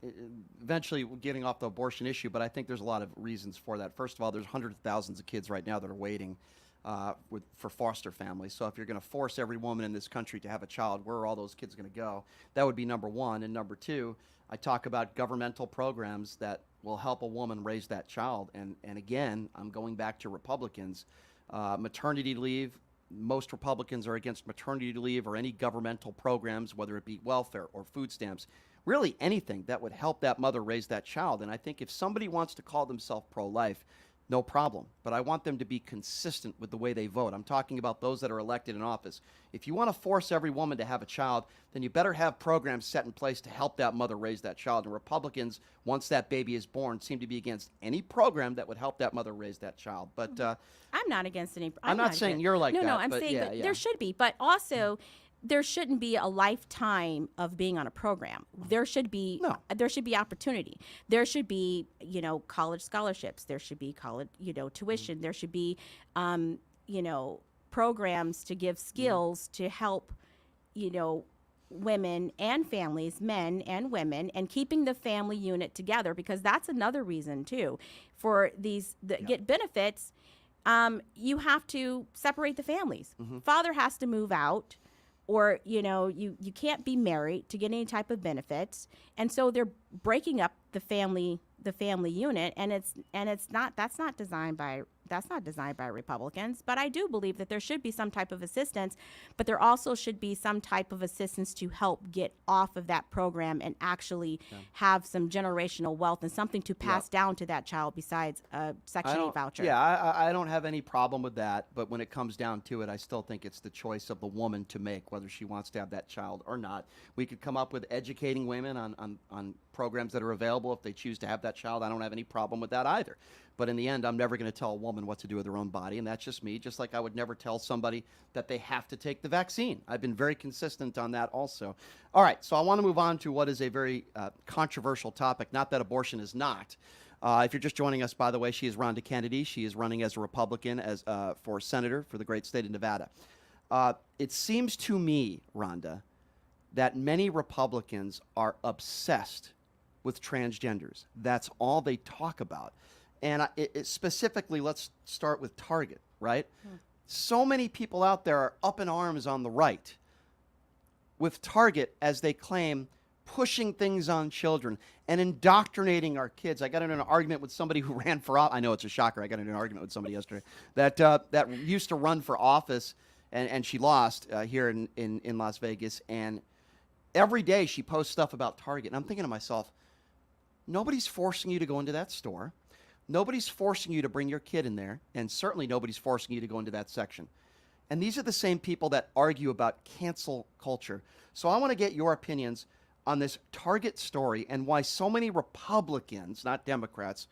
eventually getting off the abortion issue, but I think there's a lot of reasons for that. First of all, there's hundreds of thousands of kids right now that are waiting for foster families. So if you're going to force every woman in this country to have a child, where are all those kids going to go? That would be number one. And number two, I talk about governmental programs that will help a woman raise that child. And again, I'm going back to Republicans. Maternity leave. Most Republicans are against maternity leave or any governmental programs, whether it be welfare or food stamps, really anything that would help that mother raise that child. And I think if somebody wants to call themselves pro-life, no problem. But I want them to be consistent with the way they vote. I'm talking about those that are elected in office. If you want to force every woman to have a child, then you better have programs set in place to help that mother raise that child. And Republicans, once that baby is born, seem to be against any program that would help that mother raise that child. But I'm not against any. I'm not saying you're like that. No, I'm but saying yeah, that yeah. there should be, but also there shouldn't be a lifetime of being on a program. There should be opportunity. There should be college scholarships. There should be college tuition. There should be programs to give skills to help women and families, men and women, and keeping the family unit together, because that's another reason too for these get benefits. You have to separate the families. Father has to move out, or you can't be married to get any type of benefits, and so they're breaking up the family unit, and that's not designed by Republicans. But I do believe that there should be some type of assistance, but there also should be some type of assistance to help get off of that program and actually have some generational wealth and something to pass down to that child besides a Section 8 voucher. Yeah, I don't have any problem with that, but when it comes down to it, I still think it's the choice of the woman to make whether she wants to have that child or not. We could come up with educating women on programs that are available if they choose to have that child. I don't have any problem with that either. But in the end, I'm never going to tell a woman what to do with her own body, and that's just me, just like I would never tell somebody that they have to take the vaccine. I've been very consistent on that also. All right, so I want to move on to what is a very controversial topic, not that abortion is not. If you're just joining us, by the way, she is Ronda Kennedy. She is running as a Republican for senator for the great state of Nevada. It seems to me, Ronda, that many Republicans are obsessed with transgenders. That's all they talk about. And specifically, let's start with Target, right? So many people out there are up in arms on the right with Target, as they claim, pushing things on children and indoctrinating our kids. I got into an argument with somebody who ran for office. I know it's a shocker. I got into an argument with somebody yesterday that used to run for office, and she lost here in Las Vegas. And every day she posts stuff about Target. And I'm thinking to myself, nobody's forcing you to go into that store. Nobody's forcing you to bring your kid in there, and certainly nobody's forcing you to go into that section. And these are the same people that argue about cancel culture. So I want to get your opinions on this Target story and why so many Republicans, not Democrats,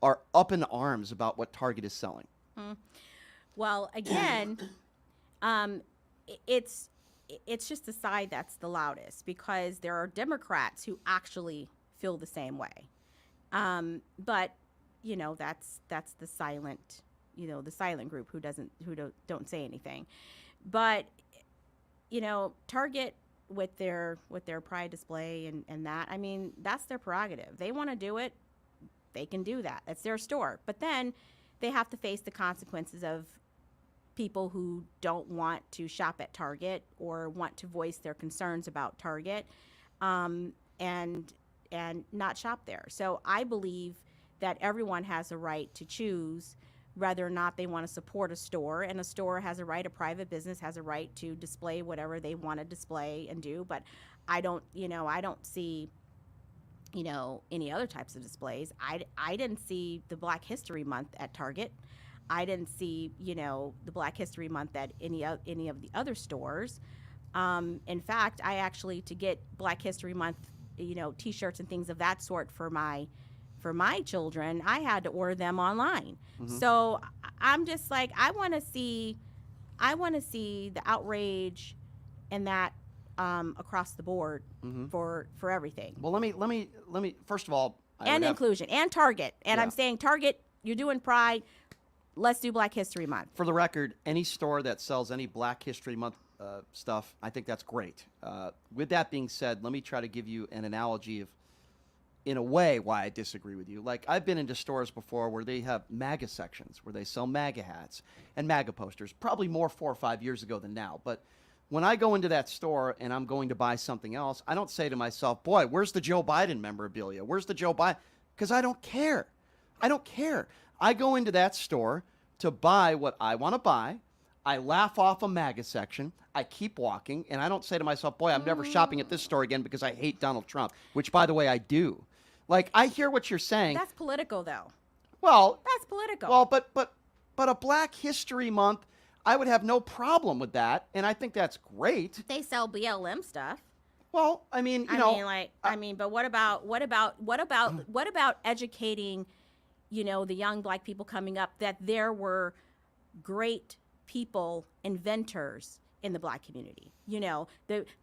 are up in arms about what Target is selling. Well, again, it's just the side that's the loudest, because there are Democrats who actually feel the same way. But that's the silent, the silent group who don't say anything. But Target with their pride display and that, I mean, that's their prerogative. They want to do it, they can do that. It's their store. But then they have to face the consequences of people who don't want to shop at Target or want to voice their concerns about Target, and not shop there. So I believe that everyone has a right to choose whether or not they want to support a store, and a store has a right, a private business has a right to display whatever they want to display and do. But I don't see, any other types of displays. I didn't see the Black History Month at Target. I didn't see, the Black History Month at any of the other stores. In fact, I actually, to get Black History Month, T-shirts and things of that sort for my children, I had to order them online. So I'm just like, I want to see the outrage and that across the board for everything. Well, let me first of all, And inclusion and Target. And Yeah. I'm saying Target, you're doing Pride. Let's do Black History Month. For the record, any store that sells any Black History Month stuff, I think that's great. With that being said, let me try to give you an analogy of, in a way, why I disagree with you. Like, I've been into stores before where they have MAGA sections, where they sell MAGA hats and MAGA posters, probably more 4 or 5 years ago than now. But when I go into that store and I'm going to buy something else, I don't say to myself, boy, where's the Joe Biden memorabilia? Where's the Joe Biden? Because I don't care. I don't care. I go into that store to buy what I want to buy. I laugh off a MAGA section. I keep walking, and I don't say to myself, boy, I'm never shopping at this store again because I hate Donald Trump, which, by the way, I do. Like, I hear what you're saying. That's political, though. Well, that's political. Well, but a Black History Month, I would have no problem with that, and I think that's great. They sell BLM stuff. Well, I mean, but what about educating, the young Black people coming up that there were great people, inventors in the Black community? The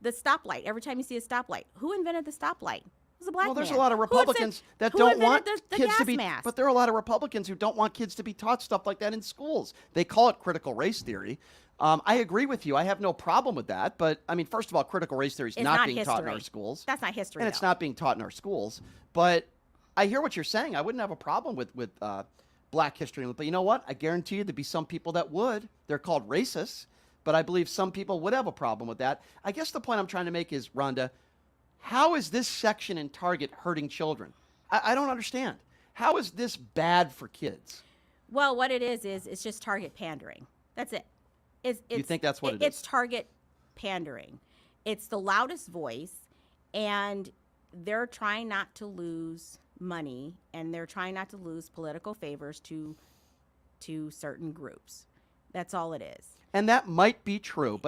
stoplight. Every time you see a stoplight, who invented the stoplight? It was a Black man. Well, there's a lot of Republicans that who don't want invented the kids to gas be, mask? but there are a lot of Republicans who don't want kids to be taught stuff like that in schools. They call it critical race theory. I agree with you. I have no problem with that. But, I mean, first of all, critical race theory is not being taught in our schools. That's not history, And it's though. not being taught in our schools. But I hear what you're saying. I wouldn't have a problem with Black History Month. But you know what? I guarantee you there'd be some people that would. They're called racists. But I believe some people would have a problem with that. I guess the point I'm trying to make is, Rhonda, how is this section in Target hurting children? I don't understand. How is this bad for kids? Well, what it is it's just Target pandering. That's it. You think that's what it It's is? Target pandering. It's the loudest voice, and they're trying not to lose money, and they're trying not to lose political favors to certain groups. That's all it is. And that might be true,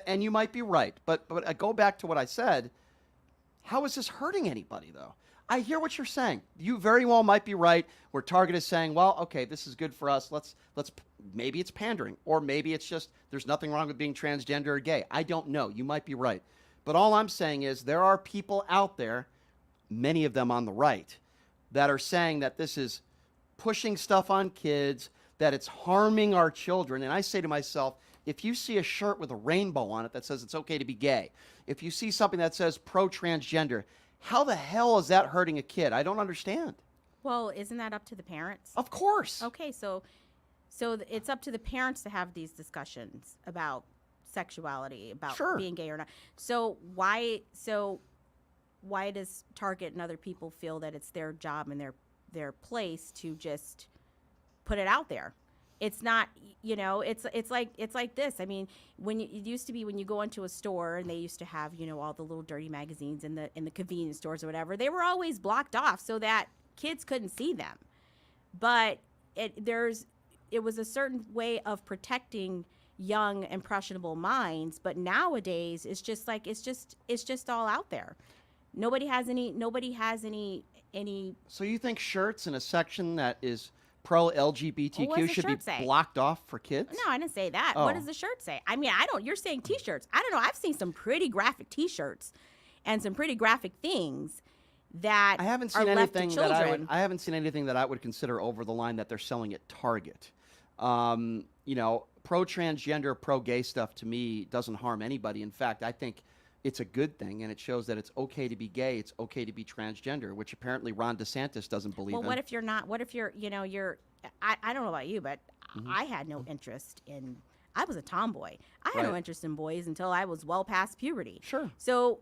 and you might be right. But I go back to what I said. How is this hurting anybody, though? I hear what you're saying. You very well might be right, where Target is saying, well, okay, this is good for us. Let's maybe it's pandering, or maybe it's just there's nothing wrong with being transgender or gay. I don't know. You might be right. But all I'm saying is there are people out there, many of them on the right, that are saying that this is pushing stuff on kids, that it's harming our children. And I say to myself, if you see a shirt with a rainbow on it that says it's okay to be gay, if you see something that says pro-transgender, how the hell is that hurting a kid? I don't understand. Well, isn't that up to the parents? Of course. Okay, so it's up to the parents to have these discussions about sexuality, about being gay or not. So why does Target and other people feel that it's their job and their place to just put it out there? It's not, it's like this. I mean, it used to be when you go into a store and they used to have, all the little dirty magazines in the convenience stores or whatever, they were always blocked off so that kids couldn't see them. But it was a certain way of protecting young impressionable minds, but nowadays it's just all out there. Nobody has any So you think shirts in a section that is pro-LGBTQ should be blocked off for kids? No, I didn't say that. Oh. What does the shirt say? I mean, you're saying t-shirts. I don't know. I've seen some pretty graphic t-shirts and some pretty graphic things that I haven't seen are left to anything children. I haven't seen anything that I would consider over the line that they're selling at Target. Pro-transgender, pro-gay stuff to me doesn't harm anybody. In fact, I think it's a good thing, and it shows that it's okay to be gay, it's okay to be transgender, which apparently Ron DeSantis doesn't believe in. Well, what if you're not? What if you're, I don't know about you, but I had no interest in, I was a tomboy. I had no interest in boys until I was well past puberty. Sure. So,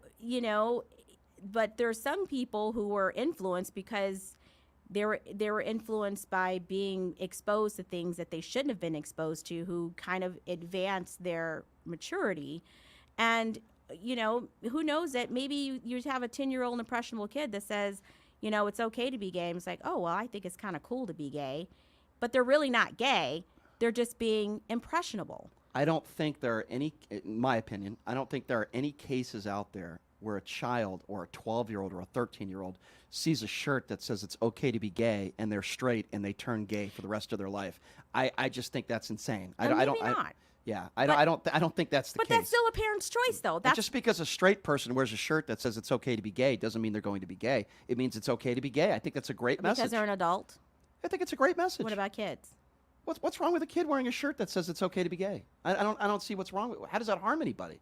but there's some people who were influenced because they were influenced by being exposed to things that they shouldn't have been exposed to, who kind of advanced their maturity. And who knows that maybe you have a 10-year-old impressionable kid that says, it's okay to be gay. And it's like, oh, well, I think it's kind of cool to be gay. But they're really not gay. They're just being impressionable. I don't think there are any, in my opinion, I don't think there are any cases out there where a child or a 12-year-old or a 13-year-old sees a shirt that says it's okay to be gay and they're straight and they turn gay for the rest of their life. I just think that's insane. Maybe not. Yeah, I don't think that's the But case. that's still a parent's choice, though. And That's just because a straight person wears a shirt that says it's okay to be gay doesn't mean they're going to be gay. It means it's okay to be gay. I think that's a great because message. they're an adult. I think it's a great message. What about kids? What's wrong with a kid wearing a shirt that says it's okay to be gay? I don't see what's wrong with it. How does that harm anybody?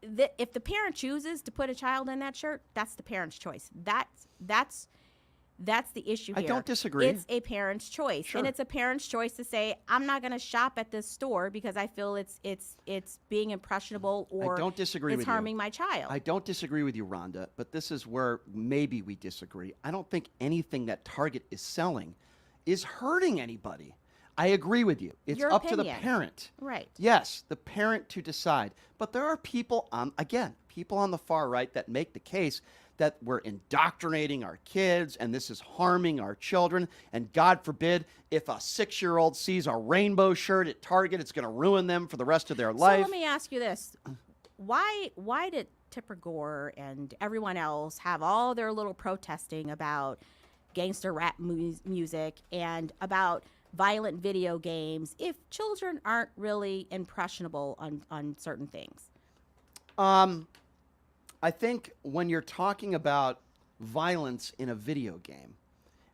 If the parent chooses to put a child in that shirt, that's the parent's choice. That's the issue here. I don't disagree. It's a parent's choice, Sure. and it's a parent's choice to say, I'm not going to shop at this store because I feel it's being impressionable or I don't disagree it's with you. harming my child. I don't disagree with you, Rhonda, but this is where maybe we disagree. I don't think anything that Target is selling is hurting anybody. I agree with you. It's Your up to the opinion. parent. Right. Yes, the parent to decide. But there are people on the far right that make the case that we're indoctrinating our kids and this is harming our children. And God forbid, if a 6-year-old sees a rainbow shirt at Target, it's going to ruin them for the rest of their life. So let me ask you this. Why did Tipper Gore and everyone else have all their little protesting about gangster rap music and about violent video games if children aren't really impressionable on certain things? I think when you're talking about violence in a video game,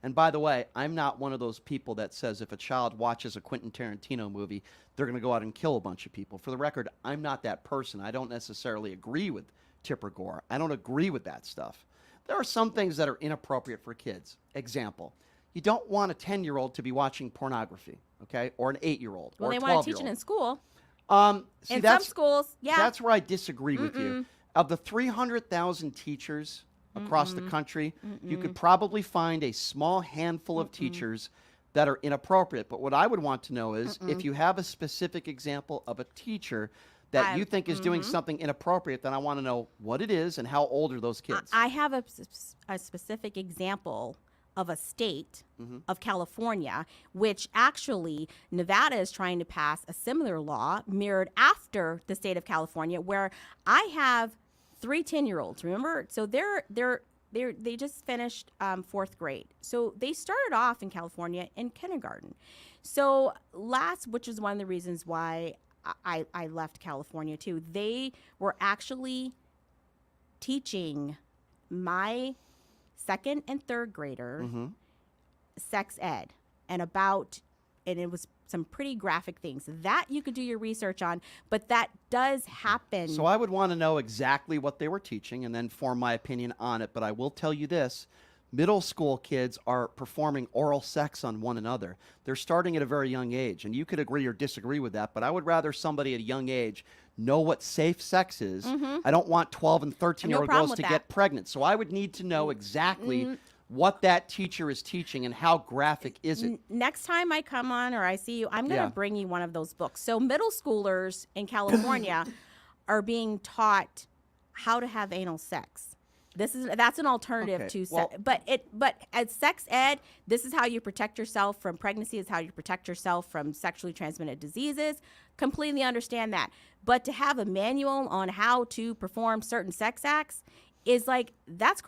and by the way, I'm not one of those people that says if a child watches a Quentin Tarantino movie, they're going to go out and kill a bunch of people. For the record, I'm not that person. I don't necessarily agree with Tipper Gore. I don't agree with that stuff. There are some things that are inappropriate for kids. Example, you don't want a 10-year-old to be watching pornography, okay, or an 8-year-old Well, or a they 12-year-old. want to teach it in school. See, In some that's- schools, yeah. That's where I disagree with you. Of the 300,000 teachers across the country, you could probably find a small handful of teachers that are inappropriate. But what I would want to know is if you have a specific example of a teacher that you think is doing something inappropriate, then I want to know what it is and how old are those kids. I have a specific example of a state of California, which actually Nevada is trying to pass a similar law mirrored after the state of California, where I have 3 10-year-olds. Remember, so they just finished 4th grade, so they started off in California in kindergarten. So which is one of the reasons why I left California too. They were actually teaching my 2nd and 3rd grader sex ed and it was some pretty graphic things that you could do your research on, but that does happen. So I would want to know exactly what they were teaching and then form my opinion on it. But I will tell you this. Middle school kids are performing oral sex on one another. They're starting at a very young age. And you could agree or disagree with that, but I would rather somebody at a young age know what safe sex is. I don't want 12 and 13-year-old girls to get pregnant. So I would need to know exactly what that teacher is teaching and how graphic is it. Next time I come on or I see you, I'm going to bring you one of those books. So middle schoolers in California are being taught how to have anal sex. That's an alternative to sex, but as sex ed, this is how you protect yourself from pregnancy. Is how you protect yourself from sexually transmitted diseases. Completely understand that, but to have a manual on how to perform certain sex acts is that's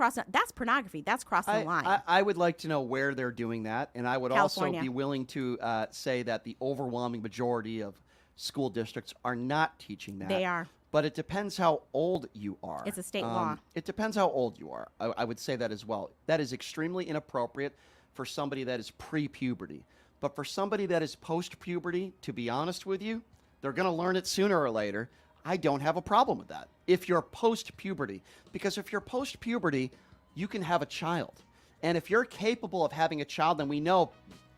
pornography. That's crossing the line. I would like to know where they're doing that, and I would California. also be willing to say that the overwhelming majority of school districts are not teaching that. They are. But it depends how old you are. It's a state law. It depends how old you are. I would say that as well. That is extremely inappropriate for somebody that is pre-puberty. But for somebody that is post-puberty, to be honest with you, they're going to learn it sooner or later. I don't have a problem with that. If you're post-puberty, because if you're post-puberty, you can have a child. And if you're capable of having a child, then we know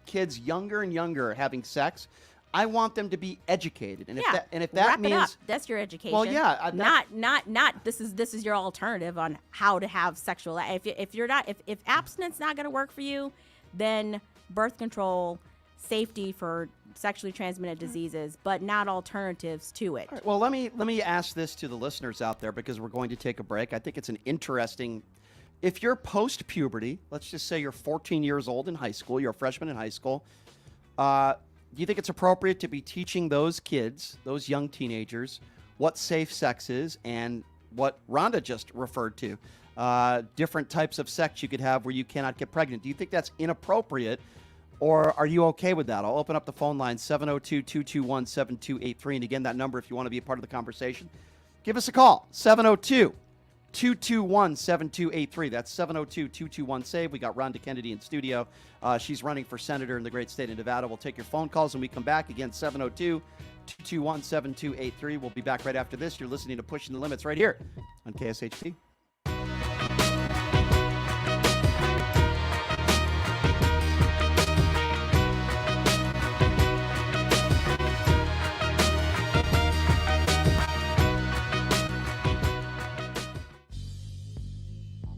kids younger and younger are having sex. I want them to be educated, and if that wrap means it up. That's your education. Well, yeah, not. This is your alternative on how to have sexual. If abstinence not going to work for you, then birth control, safety for sexually transmitted diseases, but not alternatives to it. All right, well, let me ask this to the listeners out there because we're going to take a break. I think it's an interesting. If you're post-puberty, let's just say you're 14 years old in high school, you're a freshman in high school. Do you think it's appropriate to be teaching those kids, those young teenagers, what safe sex is and what Rhonda just referred to, different types of sex you could have where you cannot get pregnant? Do you think that's inappropriate Or are you okay with that? I'll open up the phone line, 702-221-7283. And again, that number, if you want to be a part of the conversation, give us a call, 702-221-7283. That's 702-221-SAVE. We got Ronda Kennedy in studio. She's running for senator in the great state of Nevada. We'll take your phone calls when we come back. Again, 702-221-7283. We'll be back right after this. You're listening to Pushing the Limits right here on KSHP.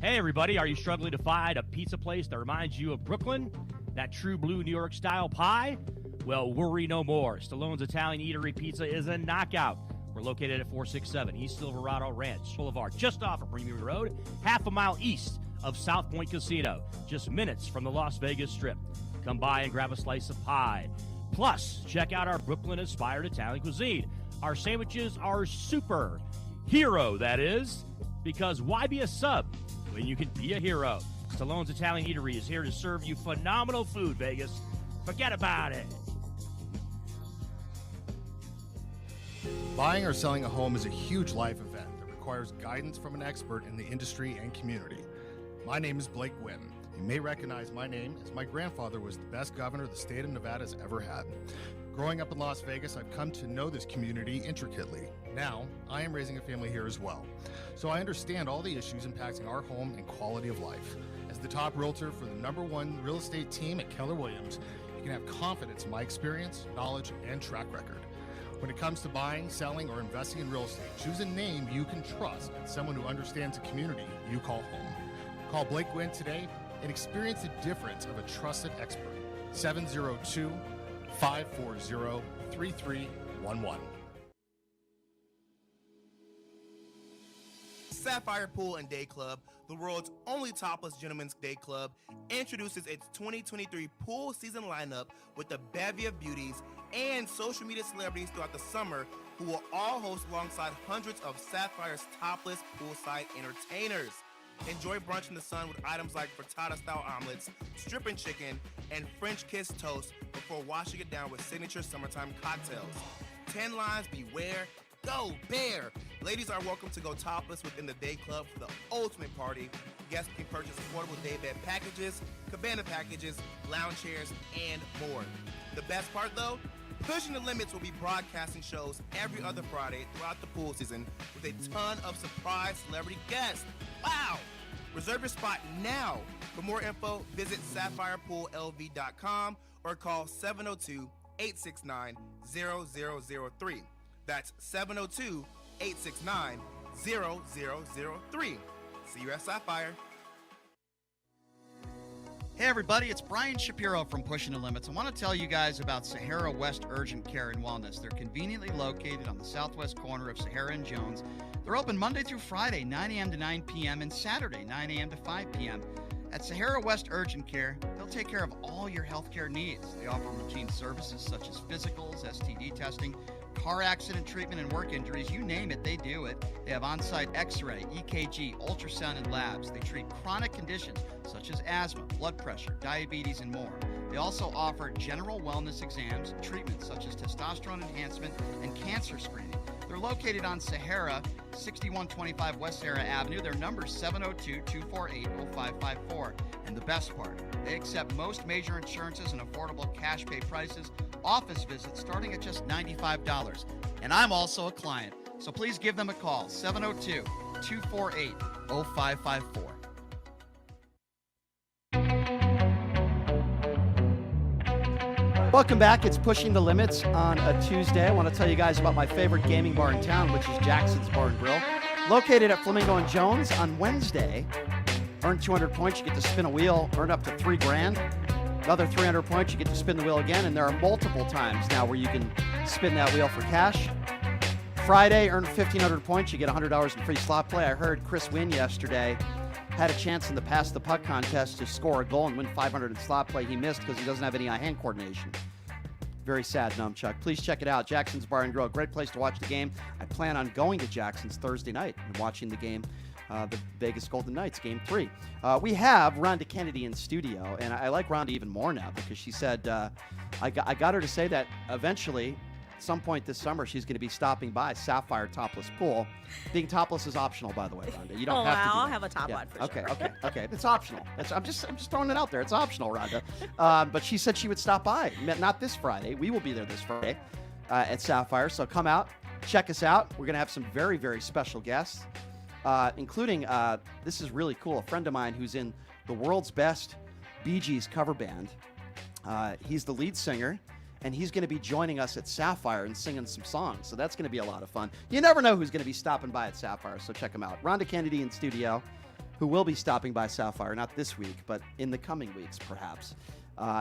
Hey, everybody, are you struggling to find a pizza place that reminds you of Brooklyn? That true blue New York style pie? Well, worry no more. Stallone's Italian Eatery Pizza is a knockout. We're located at 467 East Silverado Ranch Boulevard, just off of Premium Road, half a mile east of South Point Casino, just minutes from the Las Vegas Strip. Come by and grab a slice of pie. Plus, check out our Brooklyn-inspired Italian cuisine. Our sandwiches are super. Hero, that is. Because why be a sub when you can be a hero? Stallone's Italian Eatery is here to serve you phenomenal food, Vegas. Forget about it. Buying or selling a home is a huge life event that requires guidance from an expert in the industry and community. My name is Blake Wynn. You may recognize my name as my grandfather was the best governor the state of Nevada has ever had. Growing up in Las Vegas, I've come to know this community intricately. Now, I am raising a family here as well, so I understand all the issues impacting our home and quality of life. As the top realtor for the #1 real estate team at Keller Williams, you can have confidence in my experience, knowledge, and track record. When it comes to buying, selling, or investing in real estate, choose a name you can trust and someone who understands the community you call home. Call Blake Wynn today and experience the difference of a trusted expert. 702-540-3311. Sapphire Pool and Day Club, the world's only topless gentlemen's day club, introduces its 2023 pool season lineup with a bevy of beauties and social media celebrities throughout the summer who will all host alongside hundreds of Sapphire's topless poolside entertainers. Enjoy brunch in the sun with items like frittata-style omelets, stripping chicken, and French kiss toast before washing it down with signature summertime cocktails. 10 lines beware. Go Bear! Ladies are welcome to go topless within the day club for the ultimate party. Guests can purchase affordable day bed packages, cabana packages, lounge chairs, and more. The best part though? Pushing the Limits will be broadcasting shows every other Friday throughout the pool season with a ton of surprise celebrity guests. Wow! Reserve your spot now. For more info, visit sapphirepoolLV.com or call 702-869-0003. That's 702-869-0003. See you at Sapphire. Hey everybody, it's Brian Shapiro from Pushing the Limits. I want to tell you guys about Sahara West Urgent Care and Wellness. They're conveniently located on the southwest corner of Sahara and Jones. They're open Monday through Friday, 9 a.m. to 9 p.m. and Saturday, 9 a.m. to 5 p.m. At Sahara West Urgent Care, they'll take care of all your healthcare needs. They offer routine services such as physicals, STD testing, car accident treatment, and work injuries. You name it, they do it. They have on-site x-ray, EKG, ultrasound, and labs. They treat chronic conditions such as asthma, blood pressure, diabetes, and more. They also offer general wellness exams, treatments such as testosterone enhancement, and cancer screening. They're located on Sahara, 6125 West Sahara Avenue. Their number is 702-248-0554. And the best part, they accept most major insurances and affordable cash pay prices. Office visits starting at just $95. And I'm also a client, so please give them a call, 702-248-0554. Welcome back. It's Pushing the Limits on a Tuesday. I want to tell you guys about my favorite gaming bar in town, which is Jackson's Bar and Grill. Located at Flamingo and Jones. On Wednesday, earn 200 points, you get to spin a wheel, earn up to $3,000. Another 300 points, you get to spin the wheel again, and there are multiple times now where you can spin that wheel for cash. Friday, earn 1,500 points, you get $100 in free slot play. I heard Chris Wynn yesterday had a chance in the Pass the Puck contest to score a goal and win $500 in slot play. He missed because he doesn't have any eye-hand coordination. Very sad, Numchuck. Please check it out. Jackson's Bar and Grill, great place to watch the game. I plan on going to Jackson's Thursday night and watching the game the Vegas Golden Knights, Game 3. We have Ronda Kennedy in studio, and I like Ronda even more now because she said, I got her to say that eventually, at some point this summer, she's going to be stopping by Sapphire Topless Pool. Being topless is optional, by the way, Ronda. You don't have to do I'll that. have a top on for Okay, sure. okay. It's optional. I'm just throwing it out there. It's optional, Ronda. But she said she would stop by. Not this Friday. We will be there this Friday at Sapphire. So come out, check us out. We're going to have some very, very special guests. Including, this is really cool, a friend of mine who's in the world's best Bee Gees cover band. He's the lead singer, and he's going to be joining us at Sapphire and singing some songs. So that's going to be a lot of fun. You never know who's going to be stopping by at Sapphire, so check him out. Ronda Kennedy in studio, who will be stopping by Sapphire, not this week, but in the coming weeks, perhaps.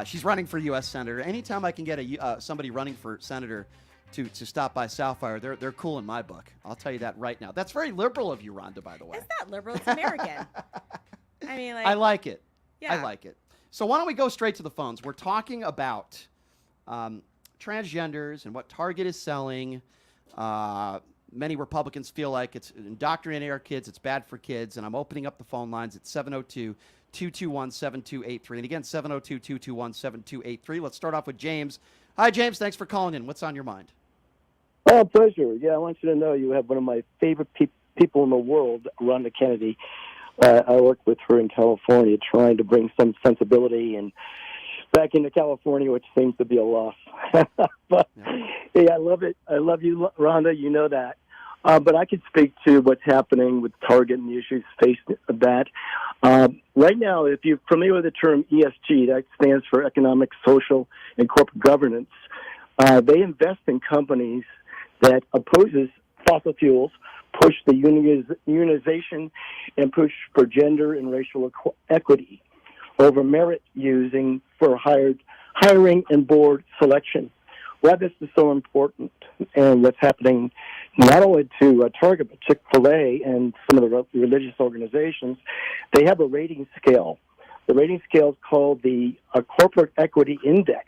She's running for U.S. Senator. Anytime I can get somebody running for Senator to stop by Sapphire, they're cool in my book. I'll tell you that right now. That's very liberal of you, Ronda, by the way. It's not liberal. It's American. I mean, I like it. Yeah. I like it. So why don't we go straight to the phones? We're talking about transgenders and what Target is selling. Many Republicans feel like it's indoctrinating our kids. It's bad for kids. And I'm opening up the phone lines at 702-221-7283. And again, 702-221-7283. Let's start off with James. Hi, James. Thanks for calling in. What's on your mind? Oh, pleasure. Yeah, I want you to know you have one of my favorite people in the world, Ronda Kennedy. I worked with her in California trying to bring some sensibility and back into California, which seems to be a loss. But, hey, I love it. I love you, Ronda. You know that. But I could speak to what's happening with Target and the issues faced with that. Right now, if you're familiar with the term ESG, that stands for Economic, Social, and Corporate Governance. They invest in companies that opposes fossil fuels, push the unionization, and push for gender and racial equity over merit using for hiring and board selection. Why this is so important and what's happening not only to Target, but Chick-fil-A and some of the religious organizations, they have a rating scale. The rating scale is called the Corporate Equity Index,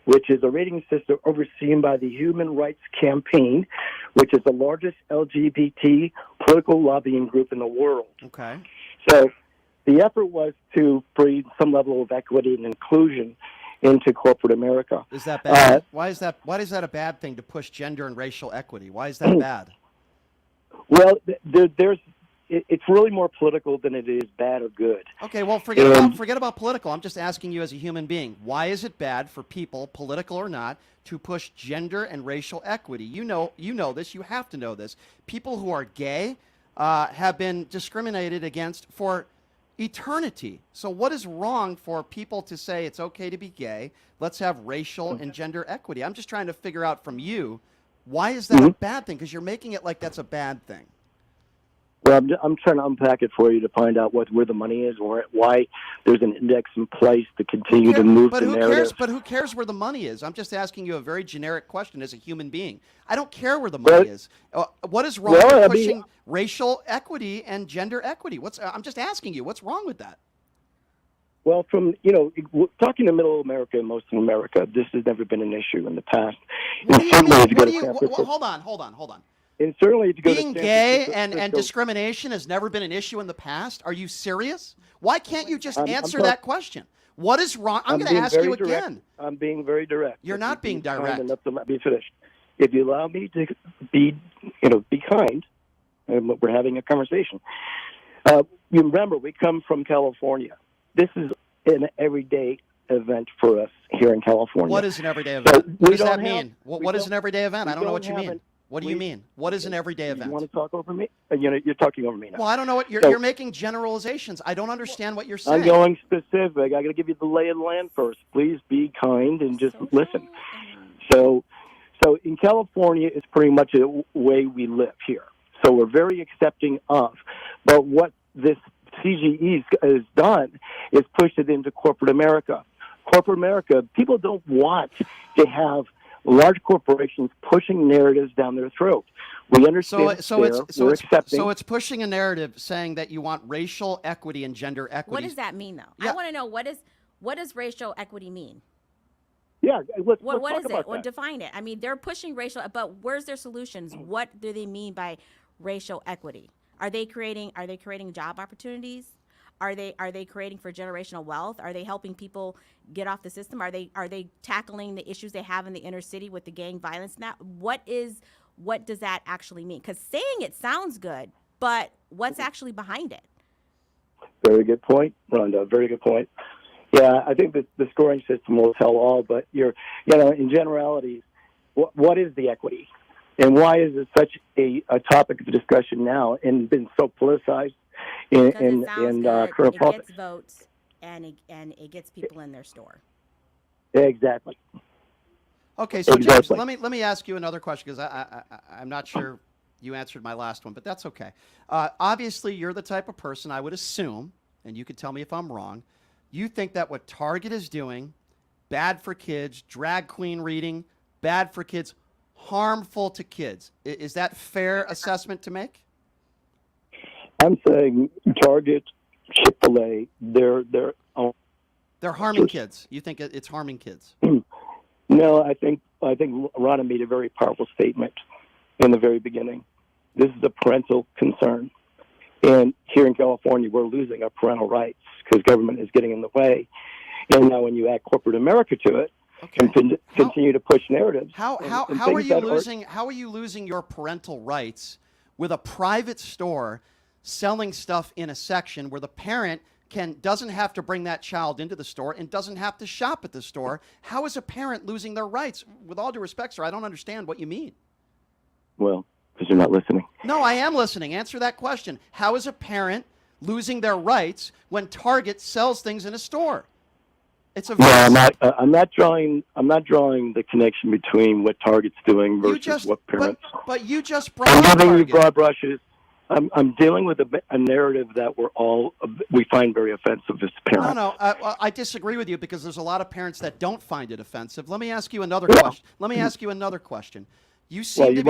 which is a rating system overseen by the Human Rights Campaign, which is the largest LGBT political lobbying group in the world. Okay. So the effort was to bring some level of equity and inclusion into corporate America. Is that bad? Why is that a bad thing to push gender and racial equity? Why is that bad? Well, it's really more political than it is bad or good. Okay, well, forget about political. I'm just asking you as a human being. Why is it bad for people, political or not, to push gender and racial equity? You know this. You have to know this. People who are gay have been discriminated against for eternity. So what is wrong for people to say it's okay to be gay? Let's have racial and gender equity. I'm just trying to figure out from you, why is that a bad thing? Because you're making it like that's a bad thing. Well, I'm trying to unpack it for you to find out where the money is, or why there's an index in place to continue to move the narrative. But who cares where the money is? I'm just asking you a very generic question as a human being. I don't care where the money is. What is wrong with pushing racial equity and gender equity? I'm just asking you, what's wrong with that? Well, talking to Middle America and most of America, this has never been an issue in the past. Hold on. And certainly, if you go being to gay and discrimination has never been an issue in the past. Are you serious? Why can't you just answer that question? What is wrong? I'm going to ask you again. I'm being very direct. You're not being direct. Enough to let me finish. If you allow me to be kind, and we're having a conversation. You remember, we come from California. This is an everyday event for us here in California. What is an everyday event? What does that mean? What is an everyday event? I don't know what you mean. What do you mean? What is an everyday event? You want to talk over me? You're talking over me now. Well, I don't know what you're making generalizations. I don't understand what you're saying. I'm going specific. I got to give you the lay of the land first. Please be kind and just listen. So in California, it's pretty much a way we live here. So we're very accepting of. But what this CGE has done is pushed it into corporate America. Corporate America, people don't want to have large corporations pushing narratives down their throat. We understand. So it's pushing a narrative saying that you want racial equity and gender equity. What does that mean, though? Yeah. I want to know what does racial equity mean? Yeah, let's what talk is it? about Well, that. define it. I mean, they're pushing racial, but where's their solutions? What do they mean by racial equity? Are they creating job opportunities? Are they creating for generational wealth? Are they helping people get off the system? Are they tackling the issues they have in the inner city with the gang violence now? What does that actually mean? Because saying it sounds good, but what's actually behind it? Very good point, Rhonda. Very good point. Yeah, I think that the scoring system will tell all, but in generalities, what is the equity? And why is it such a topic of discussion now and been so politicized in current politics? It gets votes and it gets people in their store. Exactly. Okay, so exactly. James, let me ask you another question because I'm not sure you answered my last one, but that's okay. Obviously, you're the type of person I would assume, and you can tell me if I'm wrong, you think that what Target is doing, bad for kids, drag queen reading, bad for kids, harmful to kids. Is that fair assessment to make? I'm saying Target, Chick-fil-A, they're harming kids. You think it's harming kids? No, I think Rhonda made a very powerful statement in the very beginning. This is a parental concern. And here in California, we're losing our parental rights because government is getting in the way. And now when you add corporate America to it, and continue to push narratives. How are you losing your parental rights with a private store selling stuff in a section where the parent doesn't have to bring that child into the store and doesn't have to shop at the store? How is a parent losing their rights? With all due respect, sir, I don't understand what you mean. Well, because you're not listening. No, I am listening. Answer that question. How is a parent losing their rights when Target sells things in a store? It's a I'm not drawing the connection between what Target's doing versus what parents. But you just brought up giving you Target. broad brushes. I'm dealing with a narrative that we find very offensive as parents. No, I disagree with you because there's a lot of parents that don't find it offensive. Let me ask you another question. You seem to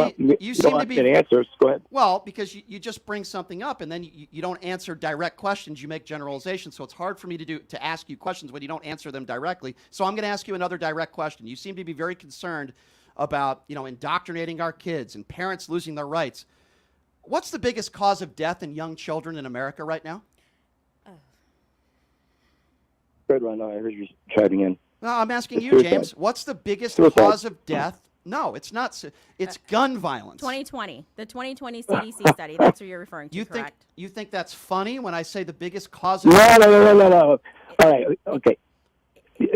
be answers. Go ahead. Well, because you just bring something up and then you don't answer direct questions. You make generalizations, so it's hard for me to ask you questions when you don't answer them directly. So I'm going to ask you another direct question. You seem to be very concerned about indoctrinating our kids and parents losing their rights. What's the biggest cause of death in young children in America right now? Good, Rhonda. I heard you chiming in. No, I'm asking you, James. What's the biggest cause of death? No, it's not. It's gun violence. 2020, the 2020 CDC study. That's what you're referring to, correct? You think that's funny when I say the biggest cause of death? No. All right, okay.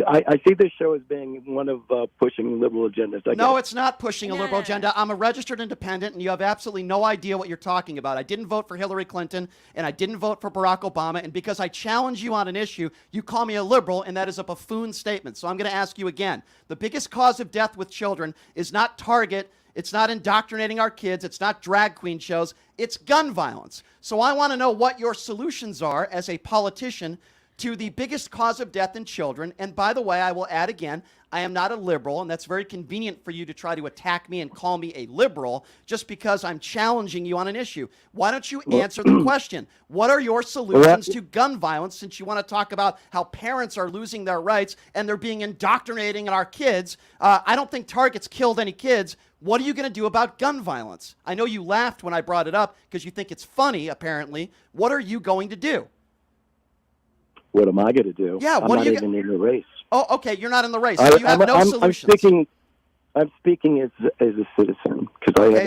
I see this show as being one of pushing liberal agendas. No, it's not pushing a liberal agenda. I'm a registered independent, and you have absolutely no idea what you're talking about. I didn't vote for Hillary Clinton, and I didn't vote for Barack Obama, and because I challenge you on an issue, you call me a liberal, and that is a buffoon statement. So I'm going to ask you again. The biggest cause of death with children is not Target. It's not indoctrinating our kids. It's not drag queen shows. It's gun violence. So I want to know what your solutions are as a politician to the biggest cause of death in children. And by the way, I will add again, I am not a liberal, and that's very convenient for you to try to attack me and call me a liberal just because I'm challenging you on an issue. Why don't you answer the question? What are your solutions to gun violence, since you want to talk about how parents are losing their rights and they're being indoctrinating our kids? I don't think Target's killed any kids. What are you going to do about gun violence? I know you laughed when I brought it up because you think it's funny, apparently. What are you going to do? What am I going to do? Yeah, I'm not even in the race. Oh, okay, you're not in the race. So you have no solutions. I'm speaking as a citizen.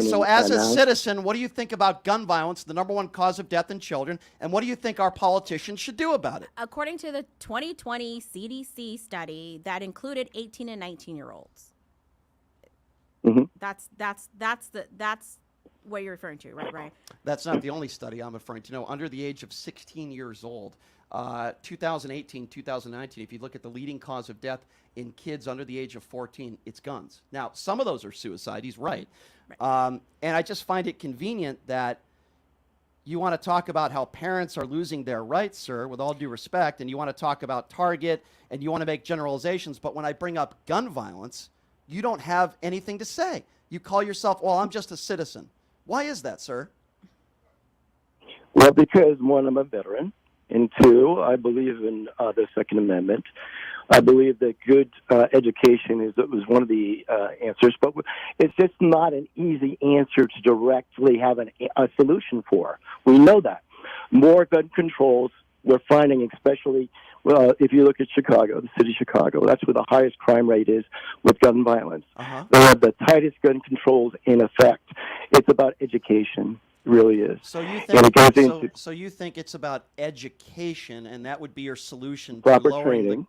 So as a citizen, what do you think about gun violence, the number one cause of death in children, and what do you think our politicians should do about it? According to the 2020 CDC study, that included 18 and 19-year-olds. Mm-hmm. That's what you're referring to, right? That's not the only study I'm referring to. No, under the age of 16 years old. 2018, 2019, if you look at the leading cause of death in kids under the age of 14, it's guns. Now, some of those are suicide. He's right. And I just find it convenient that you want to talk about how parents are losing their rights, sir, with all due respect, and you want to talk about Target, and you want to make generalizations, but when I bring up gun violence, you don't have anything to say. You call yourself, well, I'm just a citizen. Why is that, sir? Well, because one, I'm a veteran. And two, I believe in the Second Amendment. I believe that good education was one of the answers, but it's just not an easy answer to directly have a solution for. We know that. More gun controls, we're finding, especially if you look at Chicago, the city of Chicago, that's where the highest crime rate is with gun violence. They have the tightest gun controls in effect. It's about education. Really is. So you And it goes think into so you think it's about education, and that would be your solution to proper lowering training.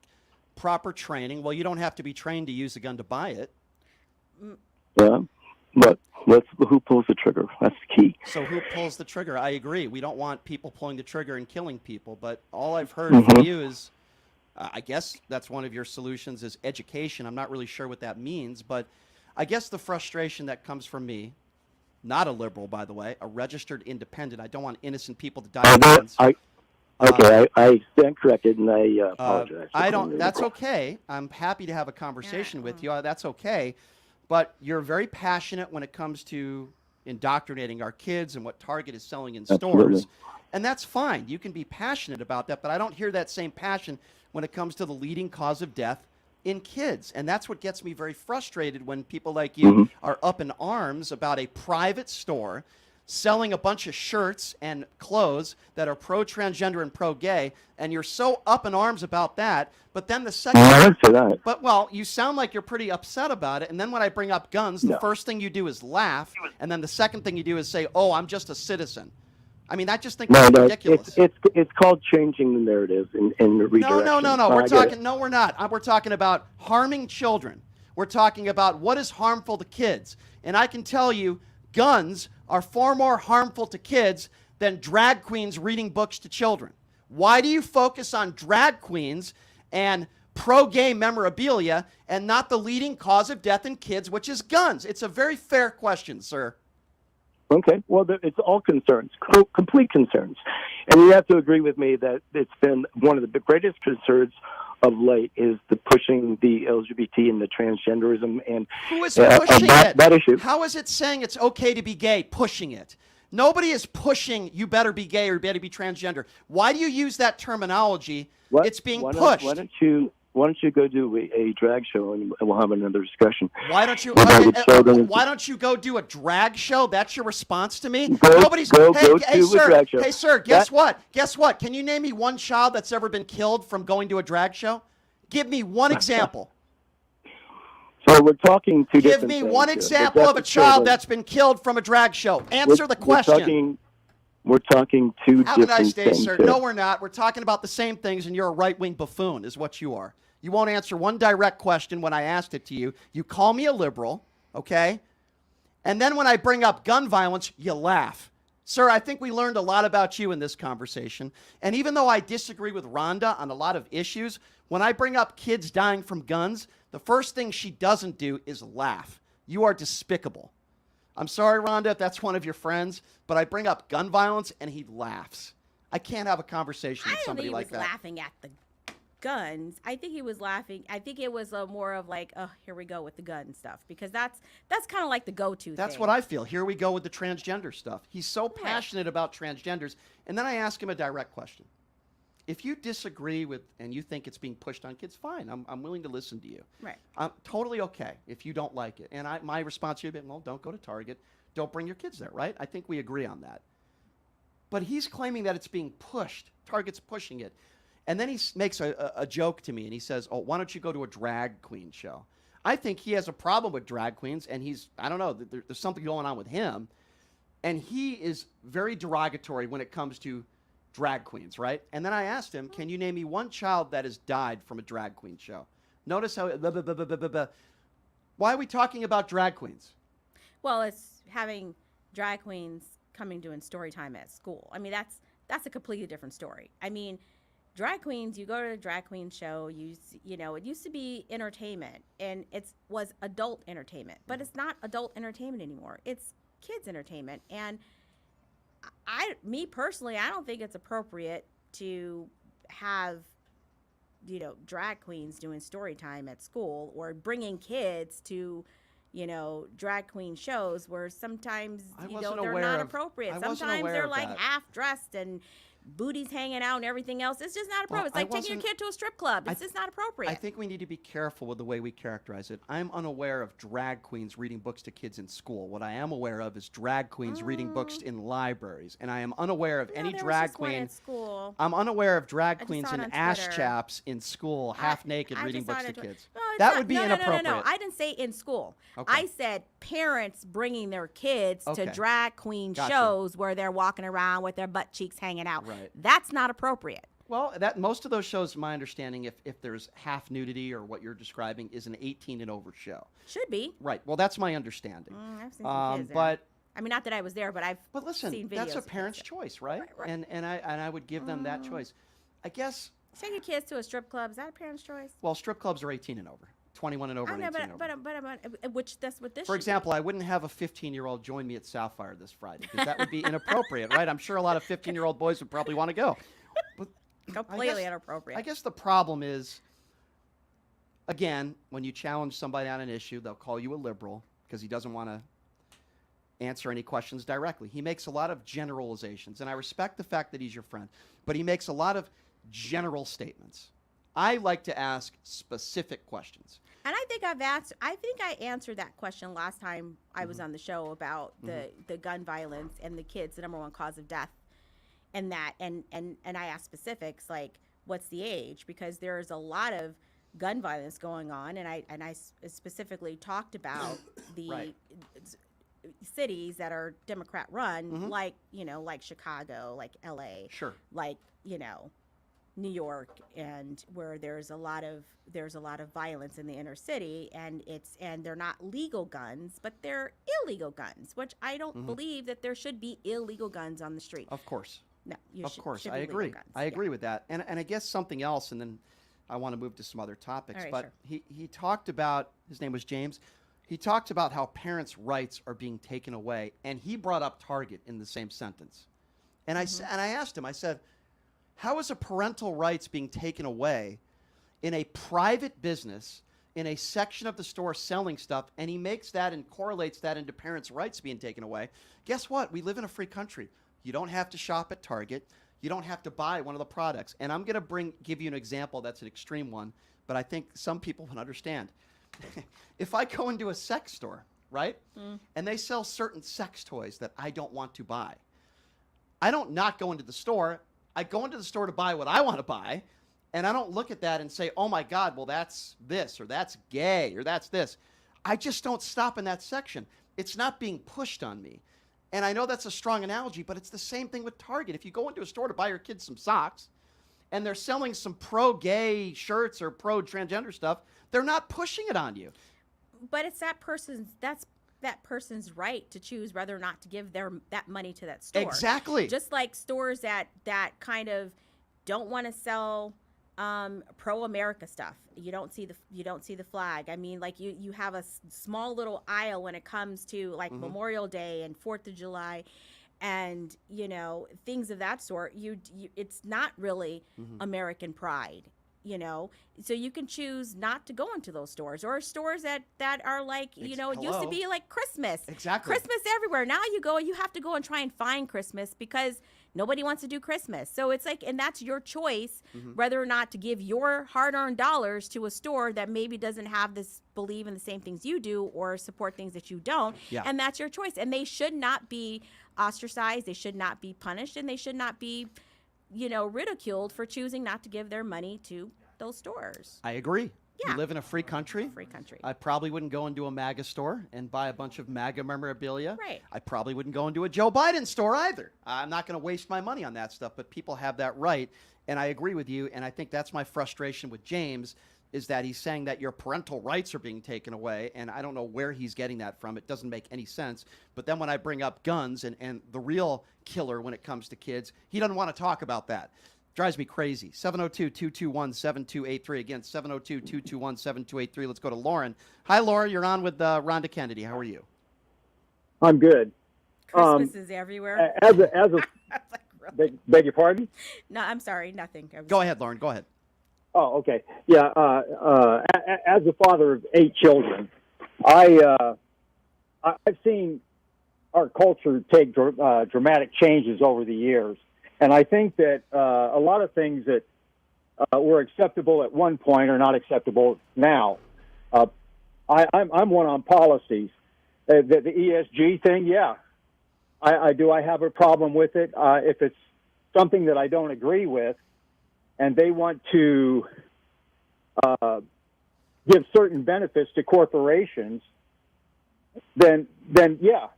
Proper training. Well, you don't have to be trained to use a gun to buy it. Yeah, but who pulls the trigger? That's the key. So who pulls the trigger? I agree. We don't want people pulling the trigger and killing people. But all I've heard from you is, I guess that's one of your solutions is education. I'm not really sure what that means, but I guess the frustration that comes from me, not a liberal, by the way, a registered independent. I don't want innocent people to die. I stand corrected, and I apologize. I don't. That's okay. I'm happy to have a conversation with you. That's okay. But you're very passionate when it comes to indoctrinating our kids and what Target is selling in stores. Absolutely. And that's fine. You can be passionate about that, but I don't hear that same passion when it comes to the leading cause of death in kids. And that's what gets me very frustrated when people like you are up in arms about a private store selling a bunch of shirts and clothes that are pro-transgender and pro-gay, and you're so up in arms about that, but then the second... I didn't say that. But, well, you sound like you're pretty upset about it, and then when I bring up guns, the first thing you do is laugh, and then the second thing you do is say, oh, I'm just a citizen. I mean, I just think that's ridiculous. It's called changing the narrative and redirection. No. We're talking. No, we're not. We're talking about harming children. We're talking about what is harmful to kids. And I can tell you, guns are far more harmful to kids than drag queens reading books to children. Why do you focus on drag queens and pro-gay memorabilia and not the leading cause of death in kids, which is guns? It's a very fair question, sir. Okay, well, it's all concerns, complete concerns. And you have to agree with me that it's been one of the greatest concerns of late is the pushing the LGBT and the transgenderism and who is pushing it? That issue. How is it saying it's okay to be gay, pushing it? Nobody is pushing you better be gay or you better be transgender. Why do you use that terminology? It's being pushed. Why don't you go do a drag show and we'll have another discussion? Why don't you? Why don't you go do a drag show? That's your response to me. Nobody's. Hey, sir. Drag show. Hey, sir. Guess what? Guess what? Can you name me one child that's ever been killed from going to a drag show? Give me one example. So we're talking two different things. Give me one example of a child that's been killed from a drag show. Answer the question. We're talking two Have different a nice day, things. sir. Here. No, we're not. We're talking about the same things, and you're a right-wing buffoon is what you are. You won't answer one direct question when I asked it to you. You call me a liberal, okay? And then when I bring up gun violence, you laugh. Sir, I think we learned a lot about you in this conversation. And even though I disagree with Rhonda on a lot of issues, when I bring up kids dying from guns, the first thing she doesn't do is laugh. You are despicable. I'm sorry, Rhonda, if that's one of your friends, but I bring up gun violence and he laughs. I can't have a conversation with somebody like that. I don't think he was laughing at the guns. I think he was laughing. I think it was more of like, oh, here we go with the gun stuff, because that's kind of like the go-to That's thing. what I feel. Here we go with the transgender stuff. He's so passionate about transgenders. And then I ask him a direct question. If you disagree with and you think it's being pushed on kids, fine. I'm willing to listen to you. Right. I'm totally okay if you don't like it. And my response to you would be, well, don't go to Target. Don't bring your kids there, right? I think we agree on that. But he's claiming that it's being pushed. Target's pushing it. And then he makes a joke to me, and he says, oh, why don't you go to a drag queen show? I think he has a problem with drag queens, and I don't know, there's something going on with him. And he is very derogatory when it comes to drag queens, right? And then I asked him, can you name me one child that has died from a drag queen show? Notice how, why are we talking about drag queens? Well, it's having drag queens coming doing story time at school. I mean, that's a completely different story. I mean, drag queens, you go to a drag queen show, you know, it used to be entertainment, and was adult entertainment, but it's not adult entertainment anymore. It's kids entertainment. And me personally, I don't think it's appropriate to have, you know, drag queens doing story time at school or bringing kids to, you know, drag queen shows where sometimes, you know, they're not appropriate. Sometimes they're like half dressed and booties hanging out and everything else. It's just not appropriate. It's like taking your kid to a strip club. It's just not appropriate. I think we need to be careful with the way we characterize it. I'm unaware of drag queens reading books to kids in school. What I am aware of is drag queens reading books in libraries. And I am unaware of any drag queen. School. I'm unaware of drag queens in ass chaps in school, half naked, reading books to kids. That would be inappropriate. No. I didn't say in school. Okay. I said parents bringing their kids to drag queen Gotcha. shows where they're walking around with their butt cheeks hanging out. Right. That's not appropriate. Well, most of those shows, my understanding, if there's half nudity or what you're describing, is an 18 and over show. Should be. Right. Well, that's my understanding. I've seen some kids there. But I mean, not that I was there, but I've seen videos. That's a parent's choice, right? Right. And I would give them that choice. I guess. Take your kids to a strip club. Is that a parent's choice? Well, strip clubs are 18 and over, 21 and over, and 18 and over. But which that's what this. For example, I wouldn't have a 15-year-old join me at Sapphire this Friday because that would be inappropriate, right? I'm sure a lot of 15-year-old boys would probably want to go. But completely inappropriate. I guess the problem is, again, when you challenge somebody on an issue, they'll call you a liberal because he doesn't want to answer any questions directly. He makes a lot of generalizations, and I respect the fact that he's your friend, but he makes a lot of general statements. I like to ask specific questions. And I think I answered that question last time I was on the show about the gun violence and the kids, the number one cause of death, and that and I asked specifics like what's the age, because there's a lot of gun violence going on, and I specifically talked about the cities that are Democrat run, like Chicago, like LA, like New York, and where there's a lot of violence in the inner city, and they're not legal guns, but they're illegal guns, which I don't believe that there should be illegal guns on the street. Of course. No, I agree. I agree with that. And I guess something else, and then I want to move to some other topics. All right, but sure. he talked about, his name was James, he talked about how parents' rights are being taken away, and he brought up Target in the same sentence. And I asked him, I said, how is a parental rights being taken away in a private business, in a section of the store selling stuff, and he makes that and correlates that into parents' rights being taken away? Guess what? We live in a free country. You don't have to shop at Target. You don't have to buy one of the products. And I'm going to give you an example that's an extreme one, but I think some people would understand. If I go into a sex store, right, and they sell certain sex toys that I don't want to buy, I don't not go into the store. I go into the store to buy what I want to buy, and I don't look at that and say, oh, my God, well, that's this, or that's gay, or that's this. I just don't stop in that section. It's not being pushed on me. And I know that's a strong analogy, but it's the same thing with Target. If you go into a store to buy your kids some socks, and they're selling some pro-gay shirts or pro-transgender stuff, they're not pushing it on you. But it's that person's right to choose whether or not to give that money to that store. Exactly. Just like stores that kind of don't want to sell pro-America stuff. You don't see the flag. I mean, like you have a small little aisle when it comes to like Memorial Day and 4th of July, and things of that sort. It's not really American pride. So you can choose not to go into those stores, or stores that are like, it used to be like Christmas. Exactly. Christmas everywhere. Now you have to go and try and find Christmas because nobody wants to do Christmas. So it's like, and that's your choice, whether or not to give your hard-earned dollars to a store that maybe doesn't believe in the same things you do or support things that you don't. Yeah. And that's your choice. And they should not be ostracized. They should not be punished, and they should not be ridiculed for choosing not to give their money to those stores. I agree. Yeah. We live in a free country. Free country. I probably wouldn't go into a MAGA store and buy a bunch of MAGA memorabilia. Right. I probably wouldn't go into a Joe Biden store either. I'm not going to waste my money on that stuff, but people have that right. And I agree with you. And I think that's my frustration with James, is that he's saying that your parental rights are being taken away. And I don't know where he's getting that from. It doesn't make any sense. But then when I bring up guns and the real killer when it comes to kids, he doesn't want to talk about that. Drives me crazy. 702-221-7283. Again, 702-221-7283. Let's go to Lauren. Hi, Laura. You're on with Ronda Kennedy. How are you? I'm good. Christmas is everywhere. As a beg your pardon? No, I'm sorry. Nothing. Go ahead, Lauren. Go ahead. Oh, okay. Yeah. As a father of 8 children, I've seen our culture take dramatic changes over the years. And I think that a lot of things that were acceptable at one point are not acceptable now. I'm one on policies. The ESG thing, yeah. I do. I have a problem with it. If it's something that I don't agree with, and they want to give certain benefits to corporations, then yeah,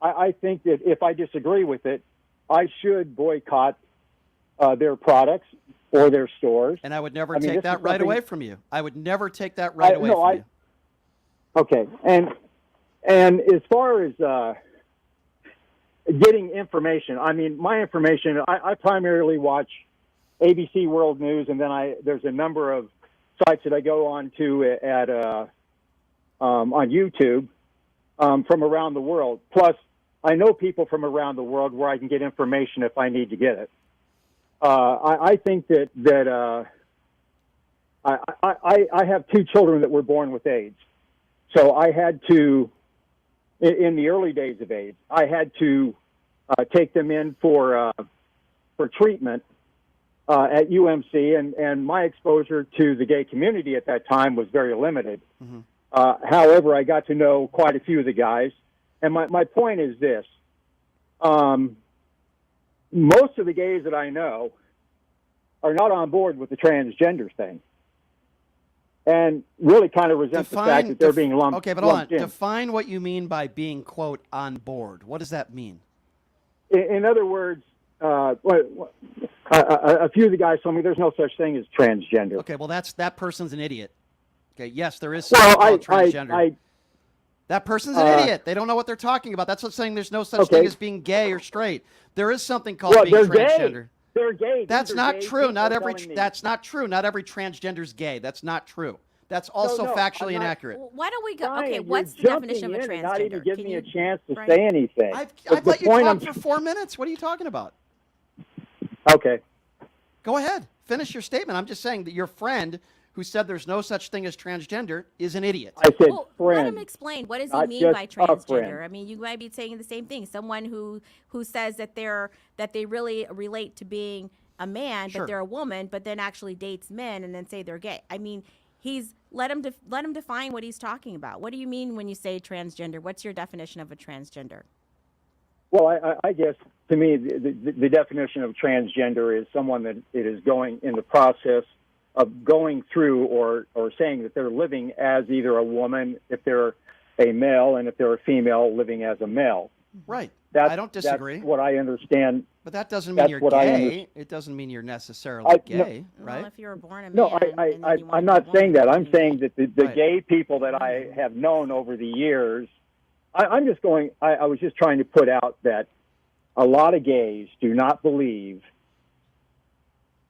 I think that if I disagree with it, I should boycott their products or their stores. And I would never take that right away from you. I would never take that right away from you. Okay, and as far as getting information, I mean, my information, I primarily watch ABC World News, and then there's a number of sites that I go on to on YouTube from around the world. Plus, I know people from around the world where I can get information if I need to get it. I think that I have 2 children that were born with AIDS. So I had to, in the early days of AIDS, I had to take them in for treatment at UMC, and my exposure to the gay community at that time was very limited. Mm-hmm. However, I got to know quite a few of the guys, and my point is this. Most of the gays that I know are not on board with the transgender thing, and really kind of resent the fact that they're being lumped. Okay, but hold on. Define what you mean by being, quote, on board. What does that mean? In other words, a few of the guys told me there's no such thing as transgender. Okay, well, that person's an idiot. Okay, yes, there is something called transgender. That person's an idiot. They don't know what they're talking about. That's what saying there's no such thing as being gay or straight. There is something called being transgender. Gay. They're gay. That's not true. That's not true. Not every transgender's gay. That's not true. That's also factually inaccurate. Why don't we go? Brian, okay, what's the you're definition of a jumping in transgender? and not even giving me a chance to Brian? say anything. I've let you talk for 4 minutes. What are you talking about? Okay. Go ahead. Finish your statement. I'm just saying that your friend who said there's no such thing as transgender is an idiot. I said Let him explain. What does he mean by transgender? I mean, you might be saying the same thing. Someone who says that they really relate to being a man, but they're a woman, but then actually dates men and then say they're gay. I mean, let him define what he's talking about. What do you mean when you say transgender? What's your definition of a transgender? Well, I guess to me the definition of transgender is someone that it is going in the process of going through or saying that they're living as either a woman if they're a male, and if they're a female, living as a male. Right. I don't disagree. That's what I understand. But that doesn't mean you're gay. It doesn't mean you're necessarily gay, right? Well, if you're born a man. No, I'm not saying that. I'm saying that the gay people that I have known over the years, I was just trying to put out that a lot of gays do not believe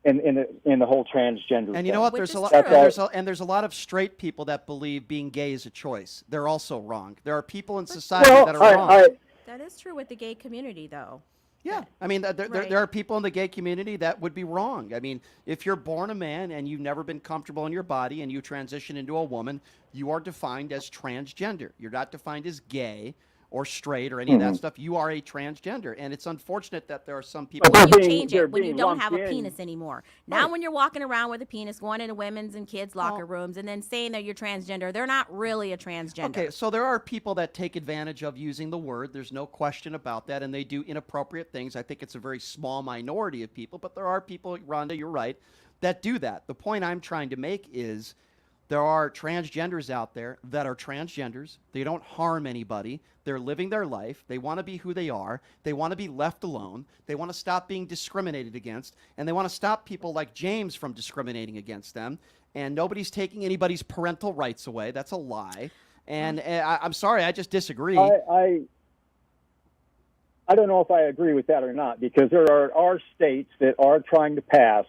in the whole transgender. And you know what? There's a lot. There's a lot of straight people that believe being gay is a choice. They're also wrong. There are people in society that are wrong. That is true with the gay community, though. Yeah, I mean, there are people in the gay community that would be wrong. I mean, if you're born a man and you've never been comfortable in your body and you transition into a woman, you are defined as transgender. You're not defined as gay or straight or any of that stuff. You are a transgender, and it's unfortunate that there are some people. When you change it, when you don't have a penis anymore. Now, when you're walking around with a penis, going into women's and kids' locker rooms, and then saying that you're transgender, they're not really a transgender. Okay, so there are people that take advantage of using the word. There's no question about that, and they do inappropriate things. I think it's a very small minority of people, but there are people, Rhonda, you're right, that do that. The point I'm trying to make is there are transgenders out there that are transgenders. They don't harm anybody. They're living their life. They want to be who they are. They want to be left alone. They want to stop being discriminated against. And they want to stop people like James from discriminating against them. And nobody's taking anybody's parental rights away. That's a lie. And I'm sorry, I just disagree. I don't know if I agree with that or not, because there are states that are trying to pass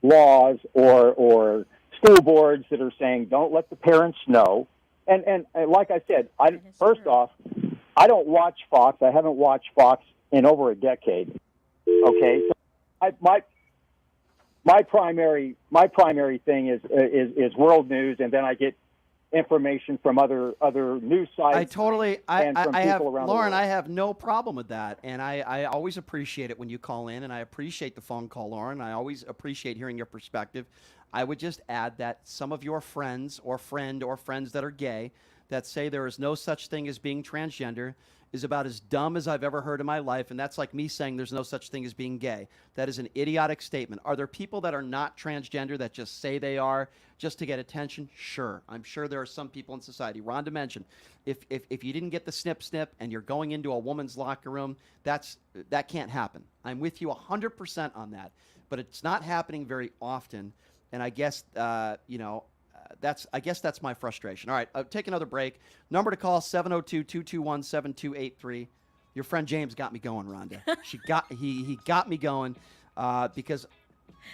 laws or school boards that are saying don't let the parents know. And like I said, first off, I don't watch Fox. I haven't watched Fox in over a decade. Okay, so my primary thing is world news, and then I get information from other news sites. I totally, and from I have, people around the Lauren, world. I have no problem with that. And I always appreciate it when you call in, and I appreciate the phone call, Lauren. I always appreciate hearing your perspective. I would just add that some of your friends or friends that are gay that say there is no such thing as being transgender is about as dumb as I've ever heard in my life, and that's like me saying there's no such thing as being gay. That is an idiotic statement. Are there people that are not transgender that just say they are just to get attention? Sure. I'm sure there are some people in society. Rhonda mentioned, if you didn't get the snip and you're going into a woman's locker room, that can't happen. I'm with you 100% on that, but it's not happening very often, and I guess, that's my frustration. All right, I'll take another break. Number to call, 702-221-7283. Your friend James got me going, Rhonda. He got me going because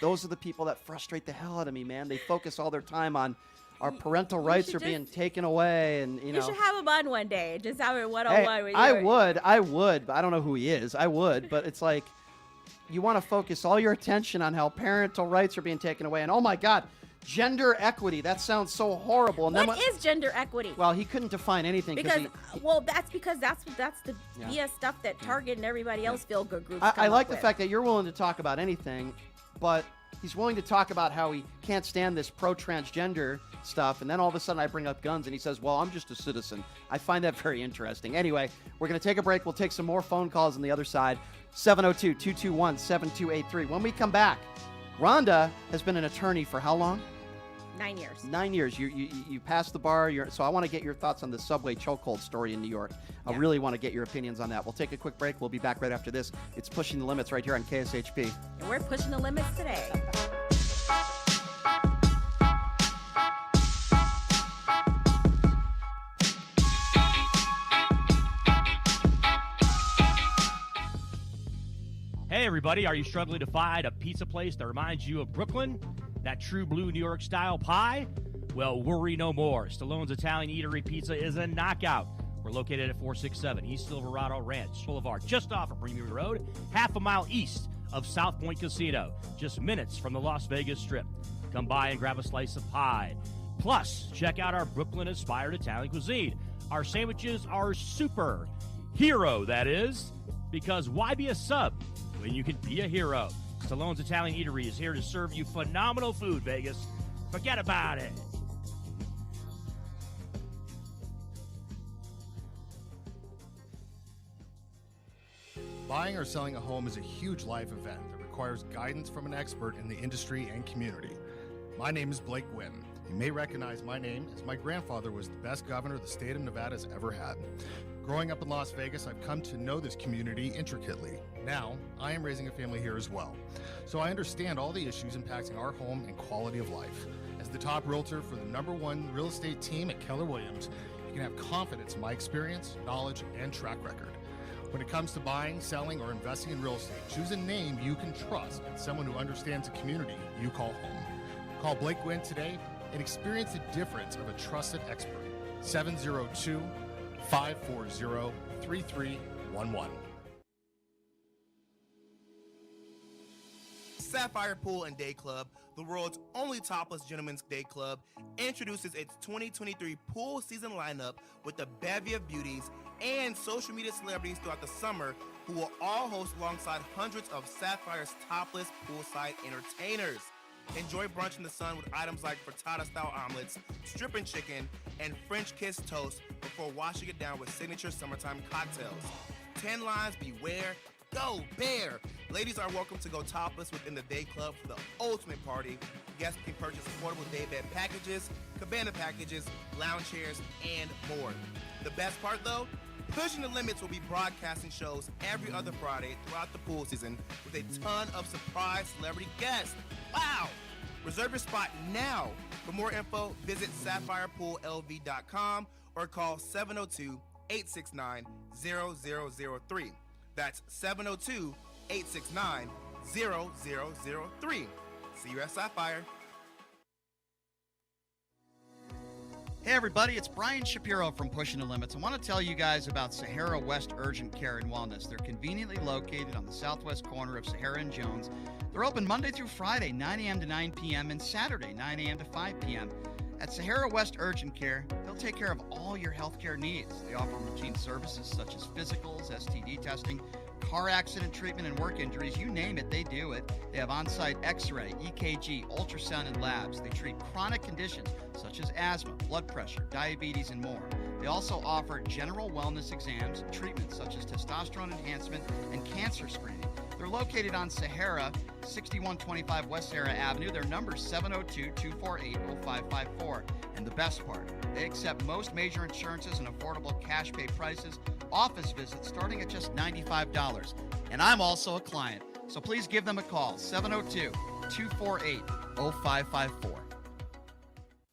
those are the people that frustrate the hell out of me, man. They focus all their time on our parental rights are being taken away, and You should have him on one day. Just have it Hey, one-on-one with you. I would, but I don't know who he is. I would, but it's like you want to focus all your attention on how parental rights are being taken away, and oh my God, gender equity. That sounds so horrible. And What is gender equity? Well, he couldn't define anything Because that's the Yeah. BS stuff that Target and everybody else feel good groups. I come like up the with. fact that you're willing to talk about anything, but he's willing to talk about how he can't stand this pro-transgender stuff, and then all of a sudden I bring up guns, and he says, well, I'm just a citizen. I find that very interesting. Anyway, we're going to take a break. We'll take some more phone calls on the other side. 702-221-7283. When we come back, Rhonda has been an attorney for how long? 9 years. 9 years. You passed the bar. So I want to get your thoughts on the subway chokehold story in New York. I really want to get your opinions on that. We'll take a quick break. We'll be back right after this. It's Pushing the Limits right here on KSHP. And we're pushing the limits today. Hey, everybody, are you struggling to find a pizza place that reminds you of Brooklyn? That true blue New York style pie? Well, worry no more. Stallone's Italian Eatery Pizza is a knockout. We're located at 467 East Silverado Ranch Boulevard, just off of Premium Road, half a mile east of South Point Casino, just minutes from the Las Vegas Strip. Come by and grab a slice of pie. Plus, check out our Brooklyn-inspired Italian cuisine. Our sandwiches are super. Hero, that is. Because why be a sub when you can be a hero? Stallone's Italian Eatery is here to serve you phenomenal food, Vegas. Forget about it. Buying or selling a home is a huge life event that requires guidance from an expert in the industry and community. My name is Blake Wynn. You may recognize my name as my grandfather was the best governor the state of Nevada has ever had. Growing up in Las Vegas, I've come to know this community intricately. Now, I am raising a family here as well, so I understand all the issues impacting our home and quality of life. As the top realtor for the #1 real estate team at Keller Williams, you can have confidence in my experience, knowledge, and track record. When it comes to buying, selling, or investing in real estate, choose a name you can trust and someone who understands the community you call home. Call Blake Wynn today and experience the difference of a trusted expert. 702-540-3311. Sapphire Pool and Day Club, the world's only topless gentlemen's day club, introduces its 2023 pool season lineup with a bevy of beauties and social media celebrities throughout the summer who will all host alongside hundreds of Sapphire's topless poolside entertainers. Enjoy brunch in the sun with items like frittata-style omelets, stripping chicken, and French kiss toast before washing it down with signature summertime cocktails. 10 lines, beware. Go Bear! Ladies are welcome to go topless within the day club for the ultimate party. Guests can purchase affordable day bed packages, cabana packages, lounge chairs, and more. The best part though? Pushing the Limits will be broadcasting shows every other Friday throughout the pool season with a ton of surprise celebrity guests. Wow! Reserve your spot now. For more info, visit sapphirepoolLV.com or call 702-869-0003. That's 702-869-0003. See you at Sapphire. Hey everybody, it's Brian Shapiro from Pushing the Limits. I want to tell you guys about Sahara West Urgent Care and Wellness. They're conveniently located on the southwest corner of Sahara and Jones. They're open Monday through Friday, 9 a.m. to 9 p.m. and Saturday, 9 a.m. to 5 p.m. At Sahara West Urgent Care, they'll take care of all your healthcare needs. They offer routine services such as physicals, STD testing, car accident treatment, and work injuries. You name it, they do it. They have on-site x-ray, EKG, ultrasound, and labs. They treat chronic conditions such as asthma, blood pressure, diabetes, and more. They also offer general wellness exams and treatments such as testosterone enhancement and cancer screening. They're located on Sahara, 6125 West Sahara Avenue. Their number is 702-248-0554. And the best part, they accept most major insurances and affordable cash pay prices. Office visits starting at just $95. And I'm also a client, so please give them a call, 702-248-0554.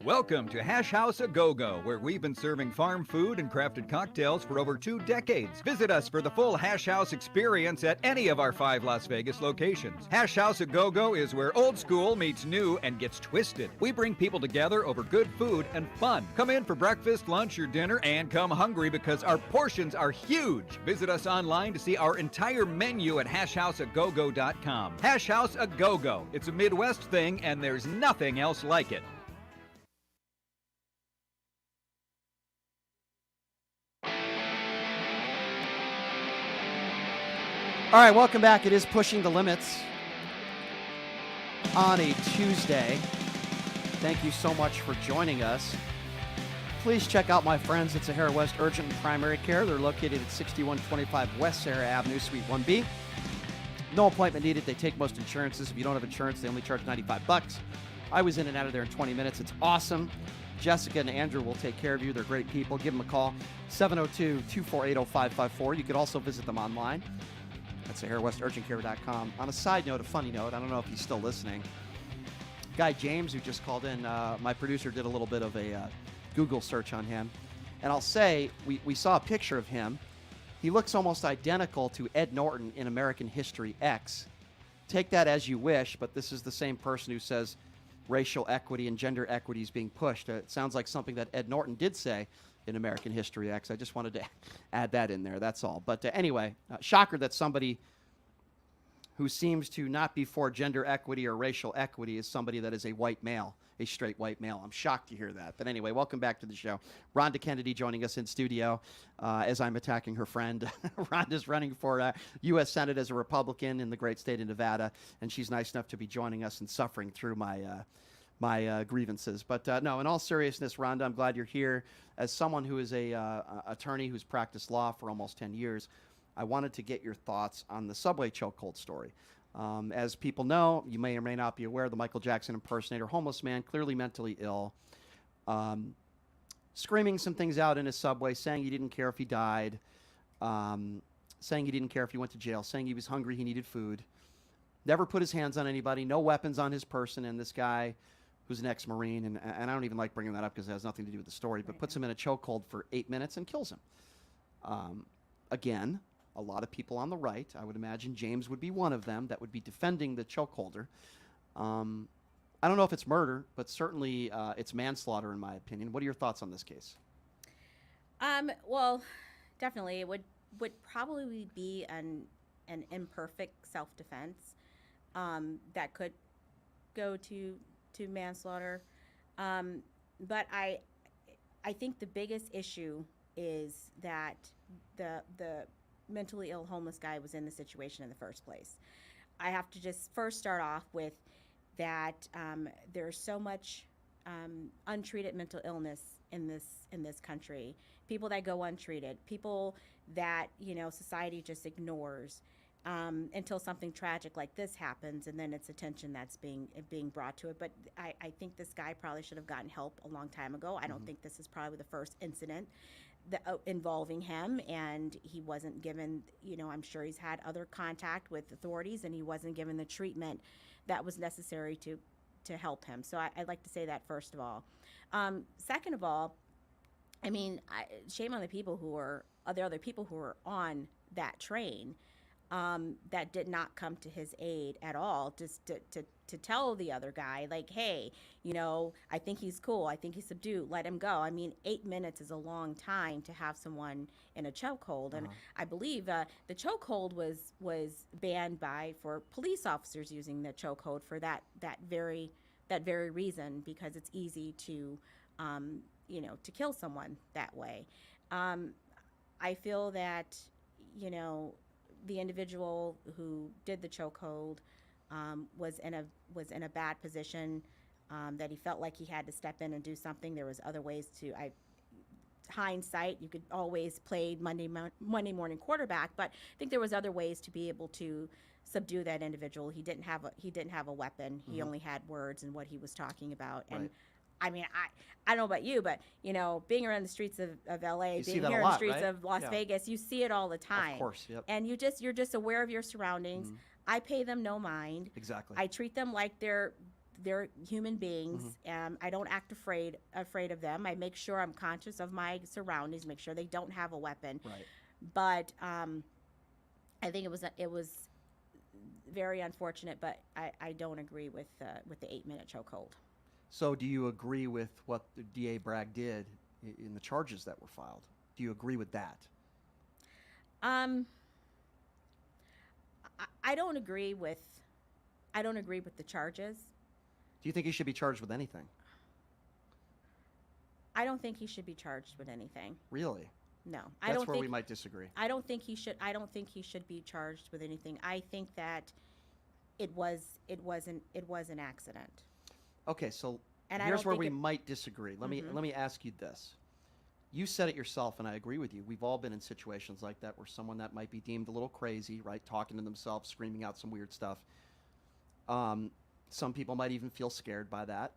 Welcome to Hash House A Go-Go, where we've been serving farm food and crafted cocktails for over 2 decades. Visit us for the full Hash House experience at any of our 5 Las Vegas locations. Hash House A Go-Go is where old school meets new and gets twisted. We bring people together over good food and fun. Come in for breakfast, lunch, or dinner, and come hungry because our portions are huge. Visit us online to see our entire menu at hashhouseagogo.com. Hash House A Go-Go. It's a Midwest thing, and there's nothing else like it. All right, welcome back. It is Pushing the Limits on a Tuesday. Thank you so much for joining us. Please check out my friends at Sahara West Urgent and Primary Care. They're located at 6125 West Sahara Avenue, Suite 1B. No appointment needed. They take most insurances. If you don't have insurance, they only charge $95. I was in and out of there in 20 minutes. It's awesome. Jessica and Andrew will take care of you. They're great people. Give them a call, 702-248-0554. You could also visit them online at SaharaWestUrgentCare.com. On a side note, a funny note, I don't know if he's still listening. Guy James, who just called in, my producer did a little bit of a Google search on him. And I'll say, we saw a picture of him. He looks almost identical to Ed Norton in American History X. Take that as you wish, but this is the same person who says racial equity and gender equity is being pushed. It sounds like something that Ed Norton did say in American History X. I just wanted to add that in there, that's all. But anyway, shocker that somebody who seems to not be for gender equity or racial equity is somebody that is a white male, a straight white male. I'm shocked to hear that. But anyway, welcome back to the show. Ronda Kennedy joining us in studio as I'm attacking her friend. Ronda's running for U.S. Senate as a Republican in the great state of Nevada, and she's nice enough to be joining us and suffering through my grievances. But no, in all seriousness, Ronda, I'm glad you're here. As someone who is a attorney who's practiced law for almost 10 years, I wanted to get your thoughts on the subway chokehold story. As people know, you may or may not be aware, the Michael Jackson impersonator, homeless man, clearly mentally ill, screaming some things out in his subway, saying he didn't care if he died, saying he didn't care if he went to jail, saying he was hungry, he needed food. Never put his hands on anybody, no weapons on his person, and this guy who's an ex-Marine, and I don't even like bringing that up because it has nothing to do with the story, but puts him in a chokehold for 8 minutes and kills him. Again, a lot of people on the right, I would imagine James would be one of them, that would be defending the chokeholder. I don't know if it's murder, but certainly it's manslaughter in my opinion. What are your thoughts on this case? Well, definitely it would probably be an imperfect self-defense that could go to manslaughter. But I think the biggest issue is that the mentally ill homeless guy was in the situation in the first place. I have to just first start off with that there's so much untreated mental illness in this country. People that go untreated, people that society just ignores until something tragic like this happens, and then it's attention that's being brought to it. But I think this guy probably should have gotten help a long time ago. I don't think this is probably the first incident involving him, and he wasn't given, I'm sure he's had other contact with authorities, and he wasn't given the treatment that was necessary to help him. So I'd like to say that first of all. Second of all, I mean, shame on the people who are the other people who were on that train that did not come to his aid at all, just to tell the other guy, like, hey, I think he's cool, I think he's subdued, let him go. I mean, 8 minutes is a long time to have someone in a chokehold, and I believe the chokehold was banned for police officers using the chokehold for that very reason, because it's easy to to kill someone that way. I feel that, the individual who did the chokehold was in a bad position, that he felt like he had to step in and do something. There was other ways to. Hindsight, you could always play Monday morning quarterback, but I think there was other ways to be able to subdue that individual. He didn't have a weapon. He only had words and what he was talking about. And Right. I mean, I don't know about you, but being around the streets of LA, You see being that a here in lot, the streets right? of Las Yeah. Vegas, you see it all the time. Of course, yep. And you're just aware of your surroundings. I pay them no mind. Exactly. I treat them like they're human beings. I don't act afraid of them. I make sure I'm conscious of my surroundings, make sure they don't have a weapon. Right. But I think it was very unfortunate, but I don't agree with the 8-minute chokehold. So do you agree with what the DA Bragg did in the charges that were filed? Do you agree with that? I don't agree with the charges. Do you think he should be charged with anything? I don't think he should be charged with anything. Really? No, That's where we might disagree. I don't think he should be charged with anything. I think that it was an accident. Okay, so And I here's don't where think we it- might disagree. Let me ask you this. You said it yourself, and I agree with you. We've all been in situations like that where someone that might be deemed a little crazy, right, talking to themselves, screaming out some weird stuff. Some people might even feel scared by that,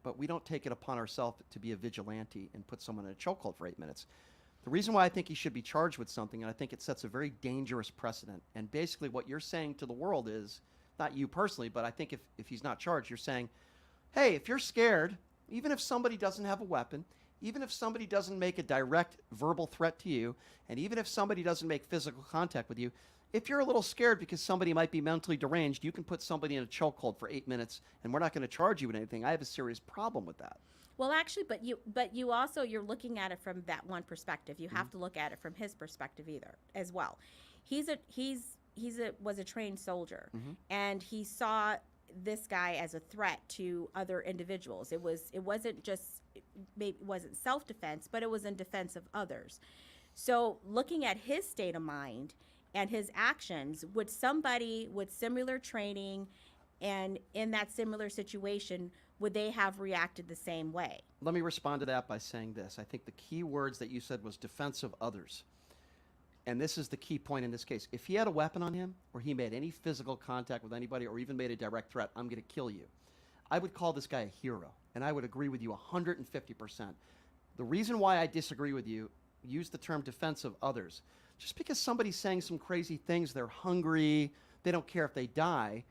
but we don't take it upon ourselves to be a vigilante and put someone in a chokehold for 8 minutes. The reason why I think he should be charged with something, and I think it sets a very dangerous precedent, and basically what you're saying to the world is, not you personally, but I think if he's not charged, you're saying, hey, if you're scared, even if somebody doesn't have a weapon, even if somebody doesn't make a direct verbal threat to you, and even if somebody doesn't make physical contact with you, if you're a little scared because somebody might be mentally deranged, you can put somebody in a chokehold for 8 minutes, and we're not going to charge you with anything. I have a serious problem with that. Well, actually, but you also, you're looking at it from that one perspective. You have to look at it from his perspective either as well. Was a trained soldier, and he saw this guy as a threat to other individuals. It wasn't self-defense, but it was in defense of others. So looking at his state of mind and his actions, would somebody with similar training and in that similar situation, would they have reacted the same way? Let me respond to that by saying this. I think the key words that you said was defense of others. And this is the key point in this case. If he had a weapon on him, or he made any physical contact with anybody, or even made a direct threat, I'm going to kill you, I would call this guy a hero. And I would agree with you 150%. The reason why I disagree with you, use the term defense of others. Just because somebody's saying some crazy things, they're hungry, they don't care if they die,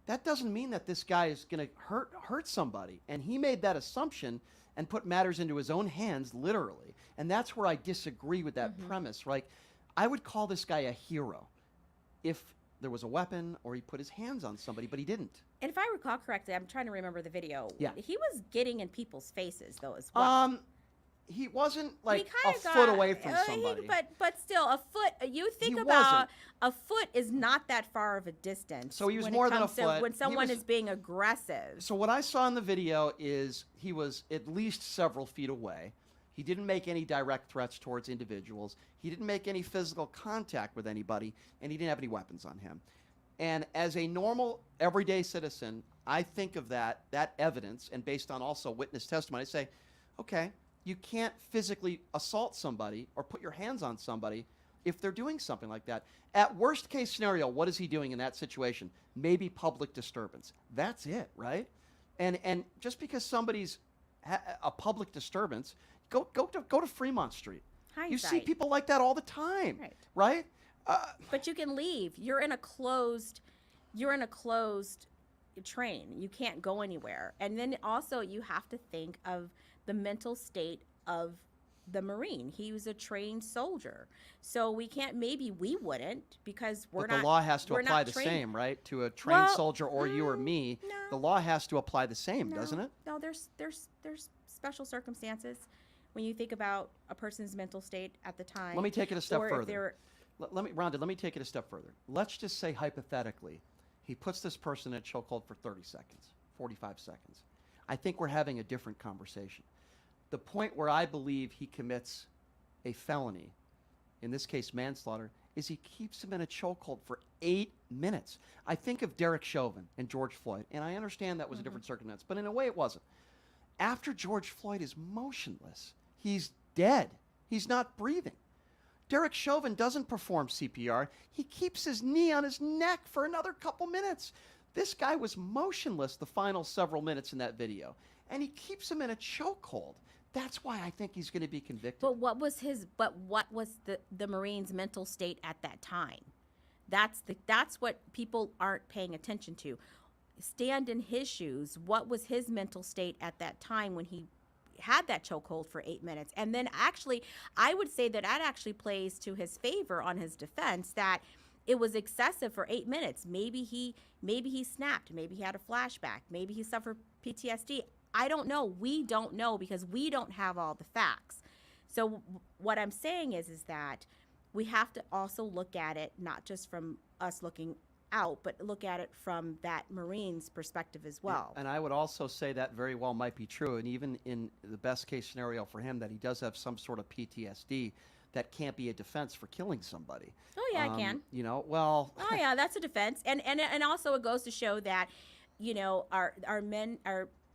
that doesn't mean that this guy is going to hurt somebody. And he made that assumption and put matters into his own hands, literally. And that's where I disagree with that premise, right? I would call this guy a hero if there was a weapon or he put his hands on somebody, but he didn't. And if I recall correctly, I'm trying to remember the video. Yeah. He was getting in people's faces though as well. He wasn't like He a kinda foot got- away from somebody. but still, a foot. You think He about wasn't. a foot is not that far of a distance. So he was when it more than a comes to foot. when He someone was- is being aggressive. So what I saw in the video is he was at least several feet away. He didn't make any direct threats towards individuals. He didn't make any physical contact with anybody, and he didn't have any weapons on him. And as a normal, everyday citizen, I think of that evidence, and based on also witness testimony, I say, okay, you can't physically assault somebody or put your hands on somebody if they're doing something like that. At worst case scenario, what is he doing in that situation? Maybe public disturbance. That's it, right? And just because somebody's a public disturbance, go to Fremont Street. You see Hindsight. people like that all the time, right? But you can leave. You're in a closed train. You can't go anywhere. And then also you have to think of the mental state of the Marine. He was a trained soldier. So we can't, maybe we wouldn't, because we're But not. the law has to we're apply not the trained. same, right? To a trained Well, soldier or you or me, the law has to apply the same, doesn't it? No, there's special circumstances when you think about a person's mental state at the time. Let me take it a step or if further. they're- Rhonda, let me take it a step further. Let's just say hypothetically, he puts this person in a chokehold for 30 seconds, 45 seconds. I think we're having a different conversation. The point where I believe he commits a felony, in this case manslaughter, is he keeps him in a chokehold for 8 minutes. I think of Derek Chauvin and George Floyd, and I understand that was a different circumstance, but in a way it wasn't. After George Floyd is motionless, he's dead. He's not breathing. Derek Chauvin doesn't perform CPR. He keeps his knee on his neck for another couple minutes. This guy was motionless the final several minutes in that video, and he keeps him in a chokehold. That's why I think he's going to be convicted. But what was the Marine's mental state at that time? That's what people aren't paying attention to. Stand in his shoes. What was his mental state at that time when he had that chokehold for 8 minutes? And then actually, I would say that actually plays to his favor on his defense, that it was excessive for 8 minutes. Maybe he snapped. Maybe he had a flashback. Maybe he suffered PTSD. I don't know. We don't know because we don't have all the facts. So what I'm saying is that we have to also look at it not just from us looking out, but look at it from that Marine's perspective as well. And I would also say that very well might be true, and even in the best case scenario for him, that he does have some sort of PTSD that can't be a defense for killing somebody. Oh yeah, I can. You know, well. Oh yeah, that's a defense, and also it goes to show that, you know, our men,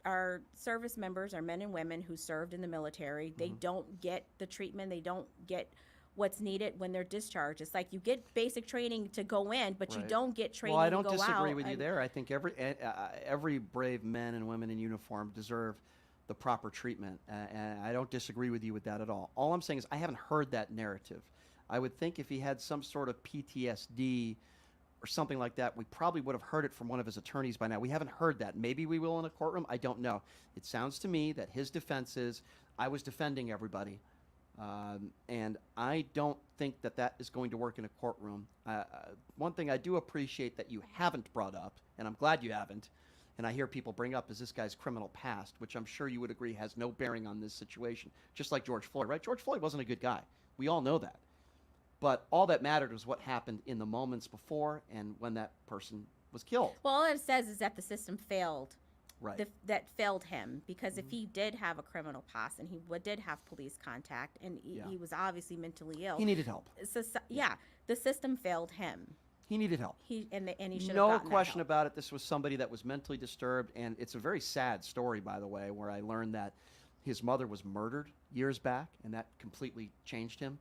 our service members, our men and women who served in the military, they don't get the treatment, they don't get what's needed when they're discharged. It's like you get basic training to go in, but you don't get training to go out. Well, I don't disagree with you there. I think every brave men and women in uniform deserve the proper treatment, and I don't disagree with you with that at all. All I'm saying is I haven't heard that narrative. I would think if he had some sort of PTSD or something like that, we probably would have heard it from one of his attorneys by now. We haven't heard that. Maybe we will in a courtroom. I don't know. It sounds to me that his defense is, I was defending everybody. And I don't think that that is going to work in a courtroom. One thing I do appreciate that you haven't brought up, and I'm glad you haven't, and I hear people bring up, is this guy's criminal past, which I'm sure you would agree has no bearing on this situation. Just like George Floyd, right? George Floyd wasn't a good guy. We all know that. But all that mattered was what happened in the moments before and when that person was killed. Well, all it says is that the system failed. Right. That failed him, because if he did have a criminal past and he did have police contact and he was obviously mentally ill, He needed help. So, the system failed him. He needed help. He should have No gotten that question help. about it. This was somebody that was mentally disturbed, and it's a very sad story, by the way, where I learned that his mother was murdered years back, and that completely changed him,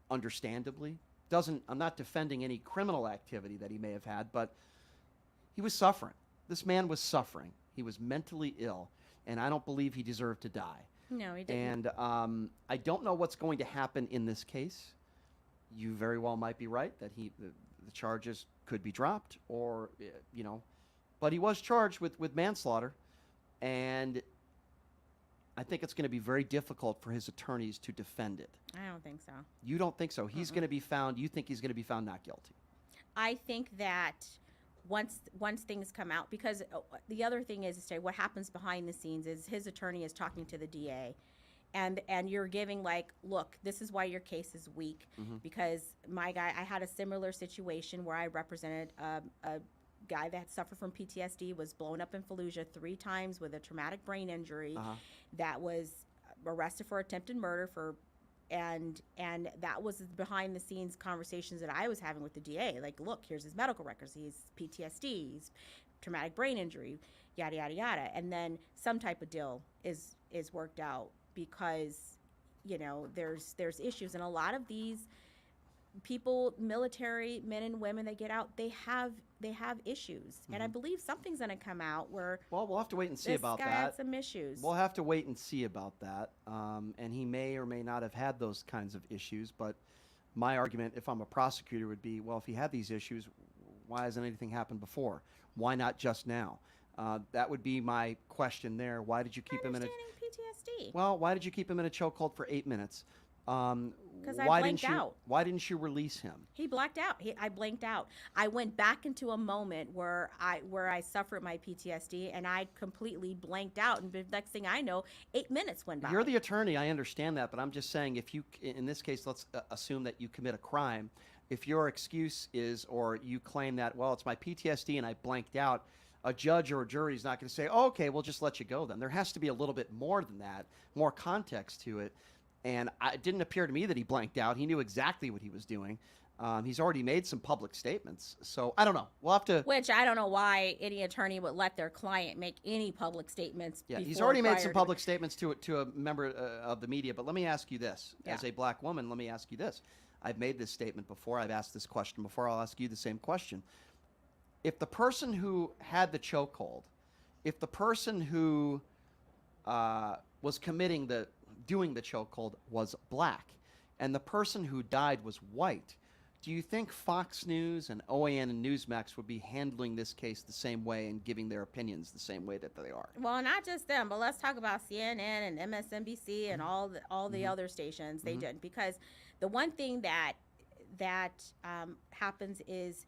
understandably. I'm not defending any criminal activity that he may have had, but he was suffering. This man was suffering. He was mentally ill, and I don't believe he deserved to die. No, he didn't. And I don't know what's going to happen in this case. You very well might be right that the charges could be dropped, or but he was charged with manslaughter, and I think it's going to be very difficult for his attorneys to defend it. I don't think so. You don't think so? He's going to be found. You think he's going to be found not guilty? I think that once things come out, because the other thing is to say what happens behind the scenes is his attorney is talking to the DA, and you're giving like, look, this is why your case is weak, because my guy, I had a similar situation where I represented a guy that suffered from PTSD, was blown up in Fallujah 3 times with a traumatic brain injury, that was arrested for attempted murder and that was behind the scenes conversations that I was having with the DA. Like, look, here's his medical records. He's PTSD, he's traumatic brain injury, yada, yada, yada. And then some type of deal is worked out because, there's issues. And a lot of these people, military men and women that get out, they have issues. And I believe something's going to come out where, well, we'll have to wait and see about this guy that. had some issues. We'll have to wait and see about that. And he may or may not have had those kinds of issues. But my argument, if I'm a prosecutor, would be, well, if he had these issues, why hasn't anything happened before? Why not just now? That would be my question there. Why did you keep him in a PTSD? Well, why did you keep him in a chokehold for 8 minutes? Because I blanked out. Why didn't you release him? He blacked out. I blanked out. I went back into a moment where I suffered my PTSD, and I completely blanked out. And the next thing I know, 8 minutes went by. You're the attorney. I understand that, but I'm just saying, if you, in this case, let's assume that you commit a crime. If your excuse is, or you claim that, well, it's my PTSD and I blanked out, a judge or a jury is not going to say, oh, okay, we'll just let you go then. There has to be a little bit more than that, more context to it. And it didn't appear to me that he blanked out. He knew exactly what he was doing. He's already made some public statements. So I don't know. We'll have to. Which I don't know why any attorney would let their client make any public statements. Yeah, he's already made some public statements to a member of the media. But let me ask you this. Yeah. As a black woman, let me ask you this. I've made this statement before. I've asked this question before. I'll ask you the same question. If the person who had the chokehold, if the person who was doing the chokehold was black, and the person who died was white, do you think Fox News and OAN and Newsmax would be handling this case the same way and giving their opinions the same way that they are? Well, not just them, but let's talk about CNN and MSNBC and all the other stations. They didn't, because the one thing that happens is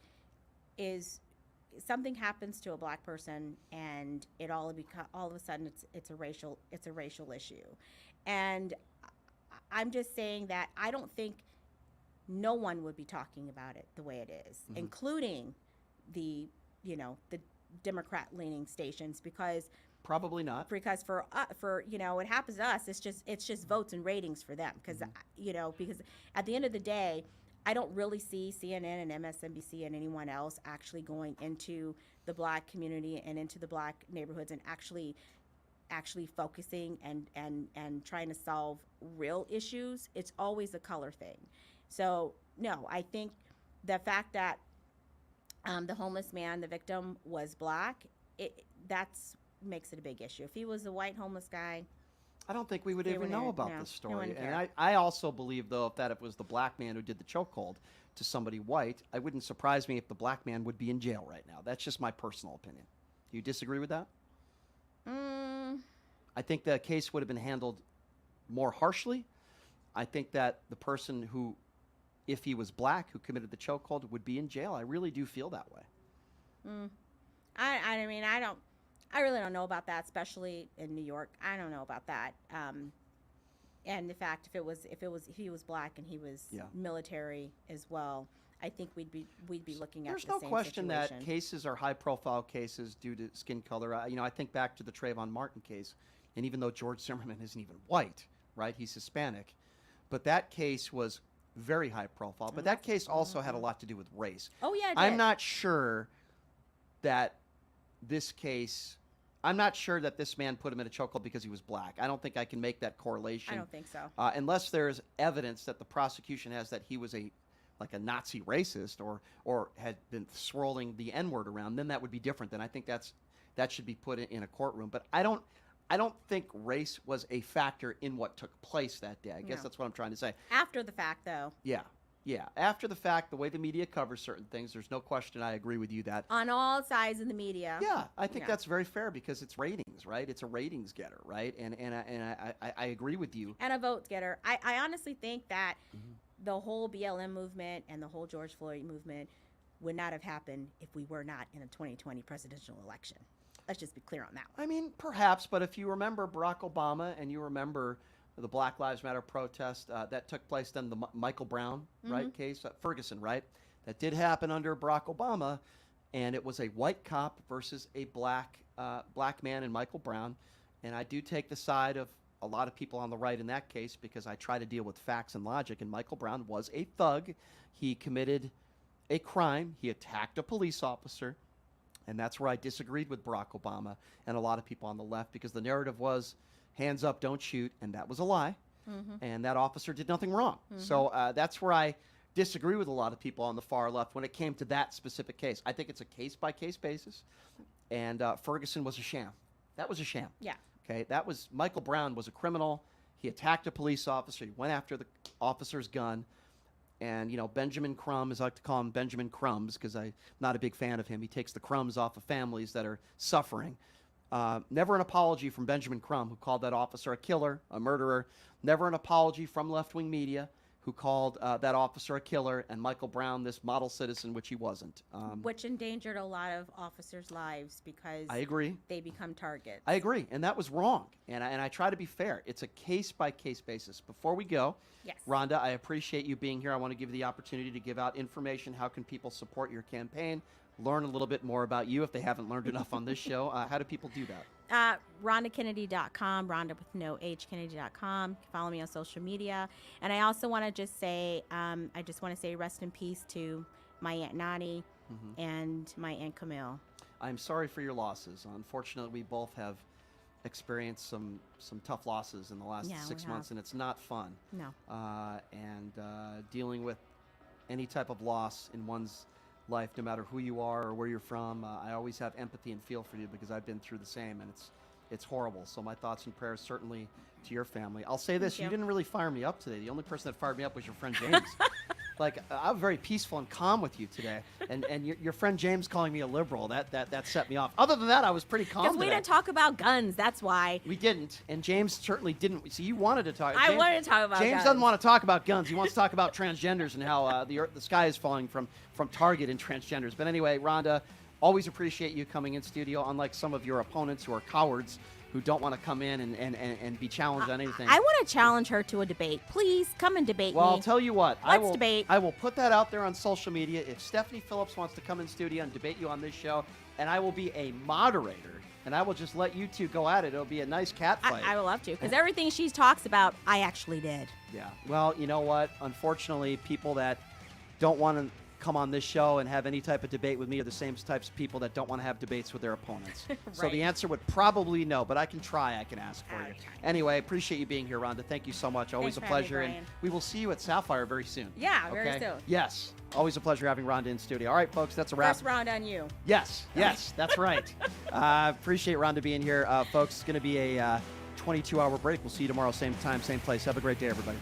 something happens to a black person and it all of a sudden it's a racial issue. And I'm just saying that I don't think no one would be talking about it the way it is, including the Democrat-leaning stations, because probably not. Because for it happens to us, it's just votes and ratings for them, because because at the end of the day, I don't really see CNN and MSNBC and anyone else actually going into the black community and into the black neighborhoods and actually focusing and trying to solve real issues. It's always a color thing. So no, I think the fact that the homeless man, the victim, was black, that's makes it a big issue. If he was a white homeless guy, I don't think we would even know about this story. No, and I also believe, though, if it was the black man who did the chokehold to somebody white, it wouldn't surprise me if the black man would be in jail right now. That's just my personal opinion. Do you disagree with that? I think the case would have been handled more harshly. I think that the person who, if he was black, who committed the chokehold, would be in jail. I really do feel that way. I really don't know about that, especially in New York. I don't know about that. And the fact if he was black and he was military as well, I think we'd be looking at the same situation. There's no question that cases are high-profile cases due to skin color. I think back to the Trayvon Martin case, and even though George Zimmerman isn't even white, right? He's Hispanic, but that case was very high-profile. But that case also had a lot to do with race. Oh yeah, it did. I'm not sure that this case. I'm not sure that this man put him in a chokehold because he was black. I don't think I can make that correlation. I don't think so. Unless there's evidence that the prosecution has that he was a Nazi racist or had been swirling the N-word around, then that would be different. Then I think that should be put in a courtroom. But I don't think race was a factor in what took place that day. I guess that's what I'm trying to say. After the fact, though. Yeah. After the fact, the way the media covers certain things, there's no question I agree with you that. On all sides of the media. Yeah, I think that's very fair because it's ratings, right? It's a ratings getter, right? And I agree with you. And a vote getter. I honestly think that the whole BLM movement and the whole George Floyd movement would not have happened if we were not in a 2020 presidential election. Let's just be clear on that one. I mean, perhaps, but if you remember Barack Obama and you remember the Black Lives Matter protest that took place then, the Michael Brown right case, Ferguson, right? That did happen under Barack Obama, and it was a white cop versus a black man and Michael Brown. And I do take the side of a lot of people on the right in that case because I try to deal with facts and logic, and Michael Brown was a thug. He committed a crime. He attacked a police officer, and that's where I disagreed with Barack Obama and a lot of people on the left because the narrative was hands up, don't shoot, and that was a lie. And that officer did nothing wrong. So that's where I disagree with a lot of people on the far left when it came to that specific case. I think it's a case-by-case basis, and Ferguson was a sham. That was a sham. Yeah. Okay, Michael Brown was a criminal. He attacked a police officer. He went after the officer's gun. And, Benjamin Crumb, as I like to call him Benjamin Crumbs, because I'm not a big fan of him. He takes the crumbs off of families that are suffering. Never an apology from Benjamin Crumb, who called that officer a killer, a murderer. Never an apology from left-wing media, who called that officer a killer, and Michael Brown this model citizen, which he wasn't. Which endangered a lot of officers' lives because I agree. They become targets. I agree, and that was wrong. And I try to be fair. It's a case-by-case basis. Before we go, yes. Rhonda, I appreciate you being here. I want to give you the opportunity to give out information. How can people support your campaign? learn a little bit more about you if they haven't learned enough on this show, how do people do that? RondaKennedy.com, Ronda with no H, Kennedy.com. Follow me on social media. And I also want to just say, rest in peace to my Aunt Nani and my Aunt Camille. I'm sorry for your losses. Unfortunately, we both have experienced some tough losses in the last 6 months, and it's not fun. No. Dealing with any type of loss in one's life, no matter who you are or where you're from, I always have empathy and feel for you because I've been through the same, and it's horrible. So my thoughts and prayers certainly to your family. I'll say this: you didn't really fire me up today. The only person that fired me up was your friend James. I'm very peaceful and calm with you today, and your friend James calling me a liberal, that set me off. Other than that, I was pretty calm. Because we didn't talk about guns, that's why. We didn't, and James certainly didn't. So you wanted to talk. I wanted to talk about James guns. doesn't want to talk about guns. He wants to talk about transgenders and how the sky is falling from Target and transgenders. But anyway, Ronda, always appreciate you coming in studio, unlike some of your opponents who are cowards, who don't want to come in and be challenged on anything. I want to challenge her to a debate. Please come and debate me. Well, I'll tell you what. Let's debate. I will put that out there on social media. If Stephanie Phillips wants to come in studio and debate you on this show, and I will be a moderator, and I will just let you two go at it. It'll be a nice cat fight. I would love to, because everything she talks about, I actually did. Yeah. Well, you know what? Unfortunately, people that don't want to come on this show and have any type of debate with me are the same types of people that don't want to have debates with their opponents. So the answer would probably no, but I can try. I can ask for you. Anyway, appreciate you being here, Ronda. Thank you so much. Always Thanks a for having me, pleasure. And Brian. we will see you at Sapphire very soon. Yeah, very soon. Yes. Always a pleasure having Ronda in studio. All right, folks, that's a wrap. First round on you. Yes, that's right. Appreciate Ronda being here. Folks, it's going to be a 22-hour break. We'll see you tomorrow, same time, same place. Have a great day, everybody.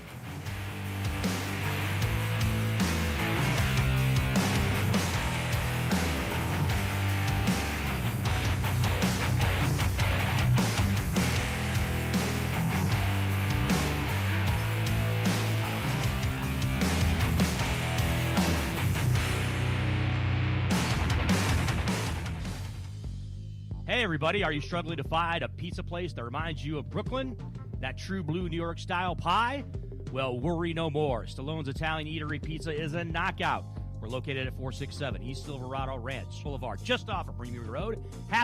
Hey, everybody, are you struggling to find a pizza place that reminds you of Brooklyn? That true blue New York style pie? Well, worry no more. Stallone's Italian Eatery Pizza is a knockout. We're located at 467 East Silverado Ranch Boulevard, just off of Premier Road.